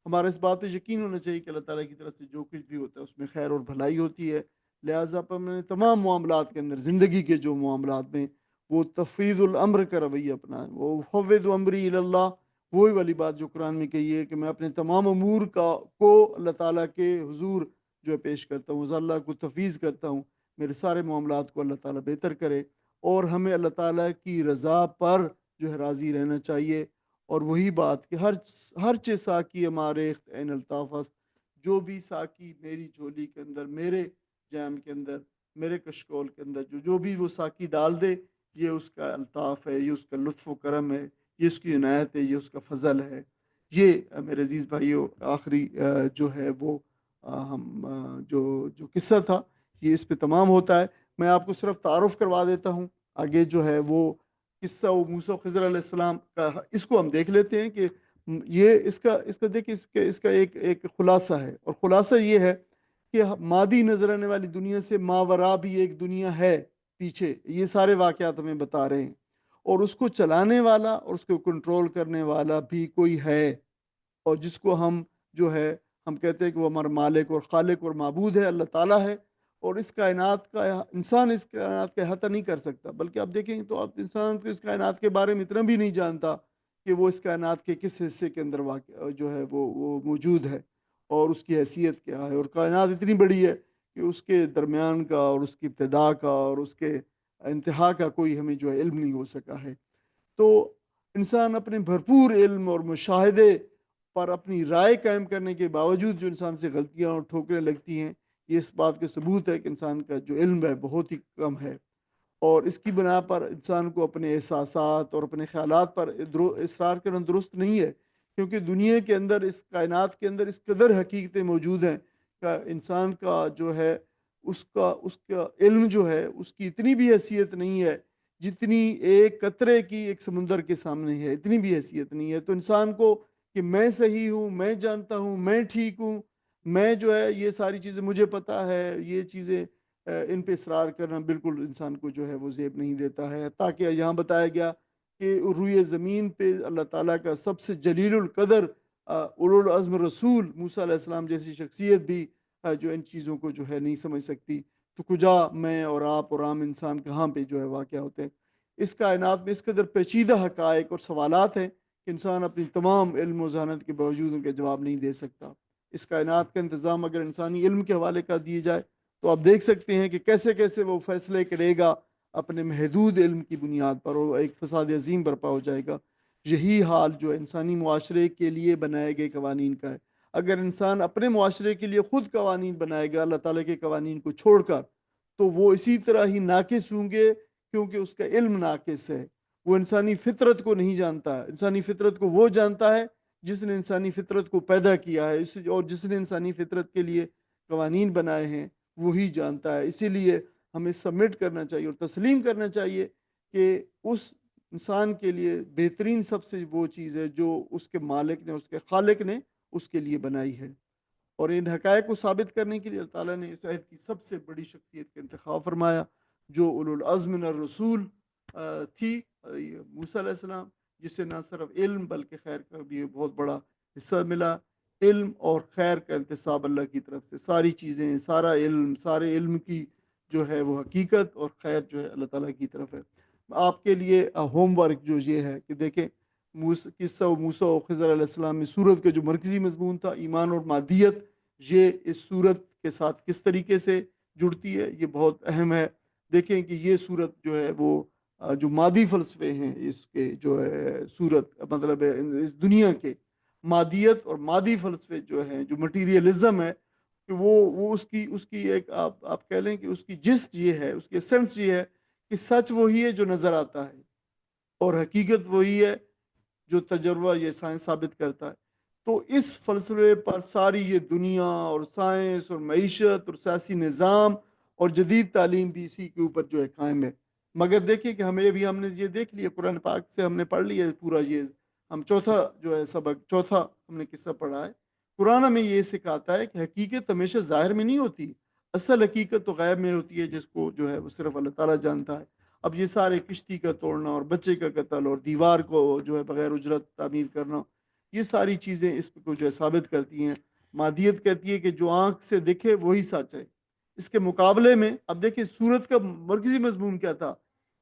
ہمارا اس بات پہ یقین ہونا چاہیے کہ اللہ تعالیٰ کی طرف سے جو کچھ بھی ہوتا ہے اس میں خیر اور بھلائی ہوتی ہے. لہٰذا پر میں نے تمام معاملات کے اندر، زندگی کے جو معاملات میں، وہ تفویض الامر کا رویہ اپنا ہے. وہ فوض امری اللہ، وہی والی بات جو قرآن میں کہی ہے کہ میں اپنے تمام امور کو اللہ تعالیٰ کے حضور جو ہے پیش کرتا ہوں، اللہ کو تفویض کرتا ہوں. میرے سارے معاملات کو اللہ تعالیٰ بہتر کرے، اور ہمیں اللہ تعالیٰ کی رضا پر جو ہے راضی رہنا چاہیے. اور وہی بات کہ ہر چیز ساکی ہمارے عین الطاف است، جو بھی ساکی میری جھولی کے اندر، میرے جام کے اندر، میرے کشکول کے اندر جو بھی وہ ساکی ڈال دے، یہ اس کا الطاف ہے، یہ اس کا لطف و کرم ہے، یہ اس کی عنایت ہے، یہ اس کا فضل ہے. یہ میرے عزیز بھائیوں آخری جو ہے وہ ہم جو قصہ تھا یہ اس پہ تمام ہوتا ہے. میں آپ کو صرف تعارف کروا دیتا ہوں. آگے جو ہے وہ قصہ وہ موسیٰ و خضر علیہ السلام کا، اس کو ہم دیکھ لیتے ہیں کہ یہ اس کا دیکھیں اس کا ایک خلاصہ ہے. اور خلاصہ یہ ہے کہ مادی نظر آنے والی دنیا سے ماورا بھی ایک دنیا ہے پیچھے. یہ سارے واقعات ہمیں بتا رہے ہیں، اور اس کو چلانے والا اور اس کو کنٹرول کرنے والا بھی کوئی ہے، اور جس کو ہم جو ہے ہم کہتے ہیں کہ وہ ہمارا مالک اور خالق اور معبود ہے، اللہ تعالیٰ ہے. اور اس کائنات کا انسان اس کائنات کا احاطہ نہیں کر سکتا. بلکہ آپ دیکھیں تو آپ انسان کو اس کائنات کے بارے میں اتنا بھی نہیں جانتا کہ وہ اس کائنات کے کس حصے کے اندر واقع جو ہے وہ موجود ہے، اور اس کی حیثیت کیا ہے. اور کائنات اتنی بڑی ہے کہ اس کے درمیان کا اور اس کی ابتدا کا اور اس کے انتہا کا کوئی ہمیں جو ہے علم نہیں ہو سکا ہے. تو انسان اپنے بھرپور علم اور مشاہدے پر اپنی رائے قائم کرنے کے باوجود جو انسان سے غلطیاں اور ٹھوکریں لگتی ہیں، یہ اس بات کے ثبوت ہے کہ انسان کا جو علم ہے بہت ہی کم ہے. اور اس کی بنا پر انسان کو اپنے احساسات اور اپنے خیالات پر اصرار کرنا درست نہیں ہے، کیونکہ دنیا کے اندر، اس کائنات کے اندر اس قدر حقیقتیں موجود ہیں کہ انسان کا جو ہے اس کا علم جو ہے اس کی اتنی بھی حیثیت نہیں ہے جتنی ایک قطرے کی ایک سمندر کے سامنے ہے. اتنی بھی حیثیت نہیں ہے. تو انسان کو کہ میں صحیح ہوں، میں جانتا ہوں، میں ٹھیک ہوں، میں جو ہے یہ ساری چیزیں مجھے پتہ ہے، یہ چیزیں ان پہ اصرار کرنا بالکل انسان کو جو ہے وہ زیب نہیں دیتا ہے. تاکہ یہاں بتایا گیا کہ روئے زمین پہ اللہ تعالیٰ کا سب سے جلیل القدر اولو العزم رسول موسیٰ علیہ السلام جیسی شخصیت بھی جو ان چیزوں کو جو ہے نہیں سمجھ سکتی، تو کجا میں اور آپ اور عام انسان کہاں پہ جو ہے واقع ہوتے ہیں. اس کائنات میں اس قدر پیچیدہ حقائق اور سوالات ہیں کہ انسان اپنی تمام علم و ذہانت کے باوجود ان کے جواب نہیں دے سکتا. اس کائنات کا انتظام اگر انسانی علم کے حوالے کر دیے جائے تو آپ دیکھ سکتے ہیں کہ کیسے کیسے وہ فیصلے کرے گا اپنے محدود علم کی بنیاد پر، اور ایک فساد عظیم برپا ہو جائے گا. یہی حال جو انسانی معاشرے کے لیے بنائے گئے قوانین کا ہے. اگر انسان اپنے معاشرے کے لیے خود قوانین بنائے گا اللہ تعالیٰ کے قوانین کو چھوڑ کر، تو وہ اسی طرح ہی ناقص ہوں گے، کیونکہ اس کا علم ناقص ہے. وہ انسانی فطرت کو نہیں جانتا ہے. انسانی فطرت کو وہ جانتا ہے جس نے انسانی فطرت کو پیدا کیا ہے، اور جس نے انسانی فطرت کے لیے قوانین بنائے ہیں وہی جانتا ہے. اسی لیے ہمیں سبمٹ کرنا چاہیے اور تسلیم کرنا چاہیے کہ اس انسان کے لیے بہترین سب سے وہ چیز ہے جو اس کے مالک نے، اس کے خالق نے اس کے لیے بنائی ہے. اور ان حقائق کو ثابت کرنے کے لیے اللہ تعالیٰ نے اس عہد کی سب سے بڑی شخصیت کا انتخاب فرمایا، جو اولو العزم من الرسول تھی، موسیٰ علیہ السلام، جس سے نہ صرف علم بلکہ خیر کا بھی بہت بڑا حصہ ملا. علم اور خیر کا انتصاب اللہ کی طرف سے، ساری چیزیں، سارا علم، سارے علم کی جو ہے وہ حقیقت اور خیر جو ہے اللہ تعالیٰ کی طرف ہے. آپ کے لیے ہوم ورک جو یہ ہے کہ دیکھیں قصہ موسیٰ و خضر علیہ السلام میں سورت کا جو مرکزی مضمون تھا ایمان اور مادیت، یہ اس صورت کے ساتھ کس طریقے سے جڑتی ہے، یہ بہت اہم ہے۔ دیکھیں کہ یہ صورت جو ہے وہ جو مادی فلسفے ہیں اس کے جو ہے صورت مطلب ہے اس دنیا کے مادیت اور مادی فلسفے جو ہیں، جو مٹیریلزم ہے، کہ وہ اس کی ایک آپ کہہ لیں کہ اس کی جسٹ یہ ہے، اس کی ایسنس یہ ہے کہ سچ وہی ہے جو نظر آتا ہے، اور حقیقت وہی ہے جو تجربہ یہ سائنس ثابت کرتا ہے۔ تو اس فلسفے پر ساری یہ دنیا اور سائنس اور معیشت اور سیاسی نظام اور جدید تعلیم بھی اسی کے اوپر جو ہے قائم ہے۔ مگر دیکھیں کہ ہم نے یہ دیکھ لیا، قرآن پاک سے ہم نے پڑھ لیا پورا، یہ ہم چوتھا جو ہے سبق، چوتھا ہم نے قصہ پڑھا ہے۔ قرآن ہمیں یہ سکھاتا ہے کہ حقیقت ہمیشہ ظاہر میں نہیں ہوتی، اصل حقیقت تو غیب میں ہوتی ہے، جس کو جو ہے وہ صرف اللہ تعالیٰ جانتا ہے۔ اب یہ سارے کشتی کا توڑنا اور بچے کا قتل اور دیوار کو جو ہے بغیر اجرت تعمیر کرنا، یہ ساری چیزیں اس کو جو ہے ثابت کرتی ہیں۔ مادیت کہتی ہے کہ جو آنکھ سے دکھے وہی سچ ہے۔ اس کے مقابلے میں اب دیکھیں سورت کا مرکزی مضمون کیا تھا؟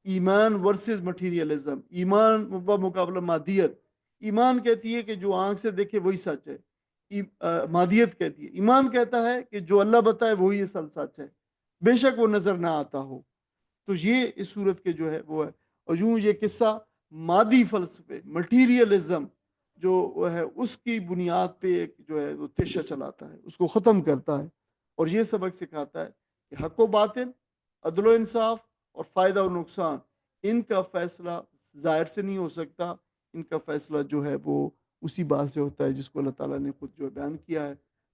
ایمان ورسز مٹیریلزم، ایمان مقابلہ مادیت۔ ایمان کہتی ہے کہ جو آنکھ سے دیکھے وہی سچ ہے، مادیت کہتی ہے، ایمان کہتا ہے کہ جو اللہ بتائے وہی اصل سچ ہے، بے شک وہ نظر نہ آتا ہو۔ تو یہ اس صورت کے جو ہے وہ ہے، اور یوں یہ قصہ مادی فلسفے مٹیریلزم جو ہے اس کی بنیاد پہ ایک جو ہے وہ تشہ چلاتا ہے، اس کو ختم کرتا ہے، اور یہ سبق سکھاتا ہے کہ حق و باطل، عدل و انصاف اور فائدہ و نقصان، ان کا فیصلہ ظاہر سے نہیں ہو سکتا، ان کا فیصلہ جو ہے وہ اسی بات سے ہوتا ہے جس کو اللہ تعالیٰ نے خود جو ہے بیان کیا ہے۔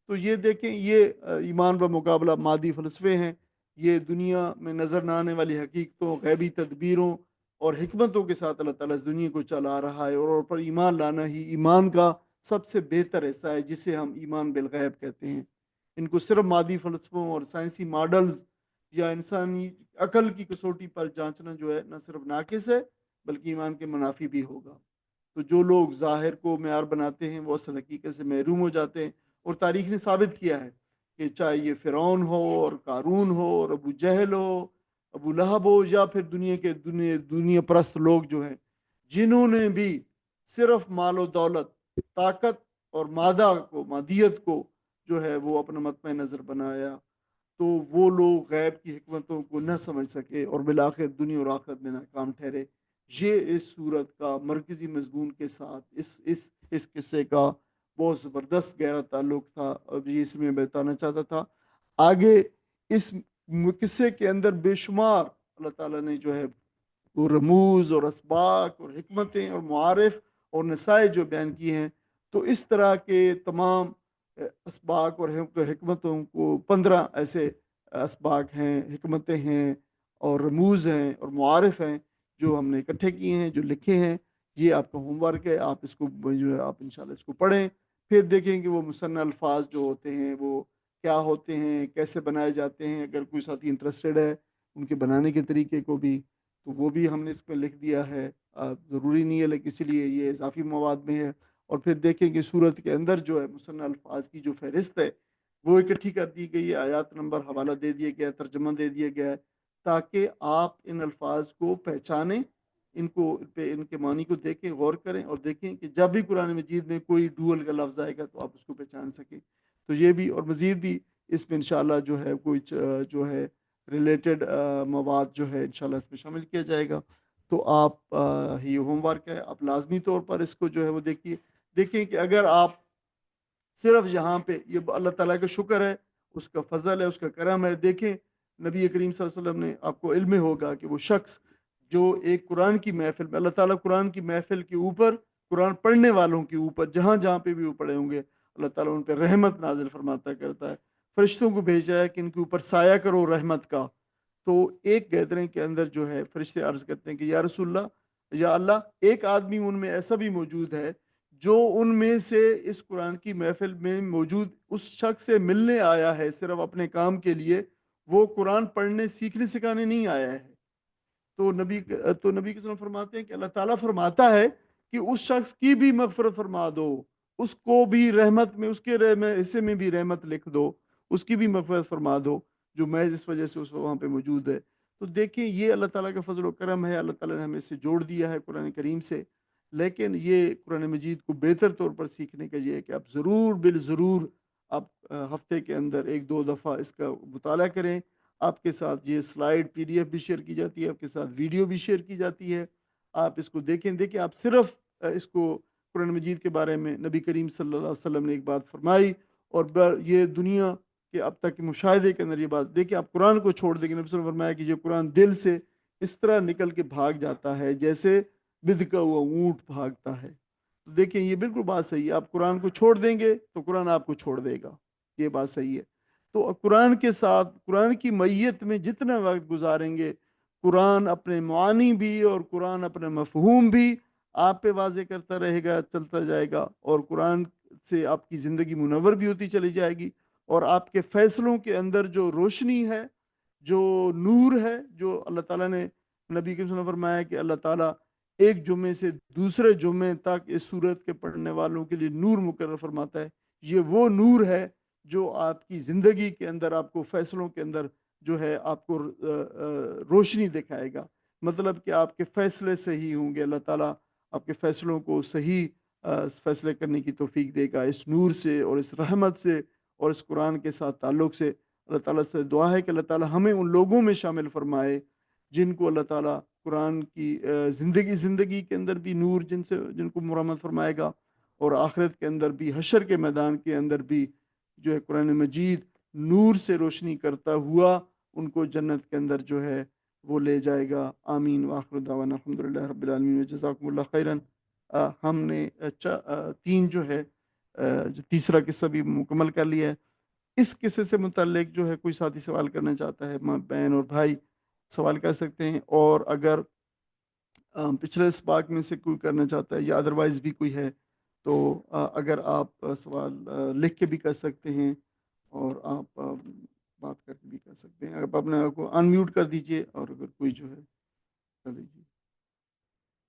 تو یہ دیکھیں، یہ ایمان و مقابلہ مادی فلسفے ہیں، یہ دنیا میں نظر نہ آنے والی حقیقتوں، غیبی تدبیروں اور حکمتوں کے ساتھ اللہ تعالیٰ اس دنیا کو چلا رہا ہے، اور پر ایمان لانا ہی ایمان کا سب سے بہتر حصہ ہے، جسے ہم ایمان بالغیب کہتے ہیں۔ ان کو صرف مادی فلسفوں اور سائنسی ماڈلز یا انسانی عقل کی کسوٹی پر جانچنا جو ہے نہ صرف ناقص ہے بلکہ ایمان کے منافی بھی ہوگا۔ تو جو لوگ ظاہر کو معیار بناتے ہیں وہ اصل حقیقت سے محروم ہو جاتے ہیں، اور تاریخ نے ثابت کیا ہے کہ چاہے یہ فرعون ہو اور قارون ہو اور ابو جہل ہو، ابو لہب ہو، یا پھر دنیا کے دنیا پرست لوگ جو ہیں، جنہوں نے بھی صرف مال و دولت، طاقت اور مادیت کو جو ہے وہ اپنا مطمع نظر بنایا، تو وہ لوگ غیب کی حکمتوں کو نہ سمجھ سکے اور بالآخر دنیا اور آخرت میں ناکام ٹھہرے۔ یہ اس صورت کا مرکزی مضمون کے ساتھ اس قصے کا بہت زبردست گہرا تعلق تھا، اور یہ اس میں بتانا چاہتا تھا۔ آگے اس قصے کے اندر بے شمار اللہ تعالیٰ نے جو ہے وہ رموز اور اسباق اور حکمتیں اور معارف اور نصائح جو بیان کی ہیں، تو اس طرح کے تمام اسباق اور حکمتوں کو 15 ایسے اسباق ہیں، حکمتیں ہیں اور رموز ہیں اور معارف ہیں جو ہم نے اکٹھے کیے ہیں، جو لکھے ہیں۔ یہ آپ کا ہوم ورک ہے، آپ اس کو جو ہے آپ انشاءاللہ اس کو پڑھیں، پھر دیکھیں کہ وہ مصنع الفاظ جو ہوتے ہیں وہ کیا ہوتے ہیں، کیسے بنائے جاتے ہیں۔ اگر کوئی ساتھی انٹرسٹڈ ہے ان کے بنانے کے طریقے کو بھی، تو وہ بھی ہم نے اس پہ لکھ دیا ہے، ضروری نہیں ہے لیکن اسی لیے یہ اضافی مواد میں ہے۔ اور پھر دیکھیں کہ صورت کے اندر جو ہے مصنع الفاظ کی جو فہرست ہے وہ اکٹھی کر دی گئی ہے، آیات نمبر حوالہ دے دیا گیا ہے، ترجمہ دے دیا گیا ہے، تاکہ آپ ان الفاظ کو پہچانیں، ان کے معنی کو دیکھیں، غور کریں، اور دیکھیں کہ جب بھی قرآن مجید میں کوئی ڈوئل کا لفظ آئے گا تو آپ اس کو پہچان سکیں۔ تو یہ بھی اور مزید بھی اس میں انشاءاللہ جو ہے کوئی جو ہے ریلیٹڈ مواد جو ہے انشاءاللہ اس میں شامل کیا جائے گا۔ تو آپ یہ ہوم ورک ہے، آپ لازمی طور پر اس کو جو ہے وہ دیکھیں کہ اگر آپ صرف یہاں پہ، یہ اللہ تعالیٰ کا شکر ہے، اس کا فضل ہے، اس کا کرم ہے۔ دیکھیں نبی کریم صلی اللہ علیہ وسلم نے، آپ کو علم ہوگا کہ وہ شخص جو ایک قرآن کی محفل میں، اللہ تعالیٰ قرآن کی محفل کے اوپر، قرآن پڑھنے والوں کے اوپر جہاں جہاں پہ بھی وہ پڑھے ہوں گے، اللہ تعالیٰ ان پہ رحمت نازل فرماتا کرتا ہے، فرشتوں کو بھیجا ہے کہ ان کے اوپر سایہ کرو رحمت کا۔ تو ایک گیدرنگ کے اندر جو ہے فرشتے عرض کرتے ہیں کہ یا رسول اللہ، یا اللہ، ایک آدمی ان میں ایسا بھی موجود ہے جو ان میں سے اس قرآن کی محفل میں موجود اس شخص سے ملنے آیا ہے صرف اپنے کام کے لیے، وہ قرآن پڑھنے سیکھنے سکھانے نہیں آیا ہے۔ تو نبی کے صلی اللہ علیہ وسلم فرماتے ہیں کہ اللہ تعالیٰ فرماتا ہے کہ اس شخص کی بھی مغفرت فرما دو، اس کو بھی رحمت میں، اس کے حصے میں بھی رحمت لکھ دو، اس کی بھی مغفرت فرما دو جو محض اس وجہ سے اس وہاں پہ موجود ہے۔ تو دیکھیں یہ اللہ تعالیٰ کا فضل و کرم ہے، اللہ تعالیٰ نے ہمیں اس سے جوڑ دیا ہے قرآن کریم سے۔ لیکن یہ قرآن مجید کو بہتر طور پر سیکھنے کا یہ ہے کہ آپ ضرور بالضرور آپ ہفتے کے اندر 1-2 دفعہ اس کا مطالعہ کریں. آپ کے ساتھ یہ سلائیڈ PDF بھی شیئر کی جاتی ہے، آپ کے ساتھ ویڈیو بھی شیئر کی جاتی ہے. آپ اس کو دیکھیں آپ صرف اس کو قرآن مجید کے بارے میں نبی کریم صلی اللہ علیہ وسلم نے ایک بات فرمائی، اور یہ دنیا کے اب تک کے مشاہدے کے اندر یہ بات دیکھیں. آپ قرآن کو چھوڑ دیں گے، نبی صلی اللہ علیہ وسلم نے فرمایا کہ یہ قرآن دل سے اس طرح نکل کے بھاگ جاتا ہے جیسے بدکا ہوا اونٹ بھاگتا ہے. تو دیکھیں یہ بالکل بات صحیح ہے. آپ قرآن کو چھوڑ دیں گے تو قرآن آپ کو چھوڑ دے گا، یہ بات صحیح ہے. تو قرآن کے ساتھ، قرآن کی معیت میں جتنا وقت گزاریں گے، قرآن اپنے معانی بھی اور قرآن اپنے مفہوم بھی آپ پہ واضح کرتا رہے گا، چلتا جائے گا، اور قرآن سے آپ کی زندگی منور بھی ہوتی چلی جائے گی. اور آپ کے فیصلوں کے اندر جو روشنی ہے، جو نور ہے، جو اللہ تعالیٰ نے نبی کے وسلم فرمایا کہ اللہ تعالیٰ ایک جمعے سے دوسرے جمعے تک اس سورت کے پڑھنے والوں کے لیے نور مقرر فرماتا ہے. یہ وہ نور ہے جو آپ کی زندگی کے اندر، آپ کو فیصلوں کے اندر جو ہے آپ کو روشنی دکھائے گا. مطلب کہ آپ کے فیصلے صحیح ہوں گے، اللہ تعالیٰ آپ کے فیصلوں کو صحیح فیصلے کرنے کی توفیق دے گا اس نور سے اور اس رحمت سے اور اس قرآن کے ساتھ تعلق سے. اللہ تعالیٰ سے دعا ہے کہ اللہ تعالیٰ ہمیں ان لوگوں میں شامل فرمائے جن کو اللہ تعالیٰ قرآن کی زندگی کے اندر بھی نور، جن کو مرحمت فرمائے گا، اور آخرت کے اندر بھی، حشر کے میدان کے اندر بھی جو ہے قرآن مجید نور سے روشنی کرتا ہوا ان کو جنت کے اندر جو ہے وہ لے جائے گا. آمین. وآخر دعوانا الحمدللہ رب العالمین. جزاکم اللہ خیراً. ہم نے جو تیسرا قصہ بھی مکمل کر لیا ہے. اس قصے سے متعلق جو ہے کوئی ساتھی سوال کرنا چاہتا ہے، بہن اور بھائی سوال کر سکتے ہیں. اور اگر پچھلے اسباق میں سے کوئی کرنا چاہتا ہے یا ادروائز بھی کوئی ہے تو اگر آپ سوال لکھ کے بھی کر سکتے ہیں، اور آپ بات کر کے بھی کر سکتے ہیں. آپ اپنے آپ کو انمیوٹ کر دیجئے، اور اگر کوئی جو ہے کر لیجیے.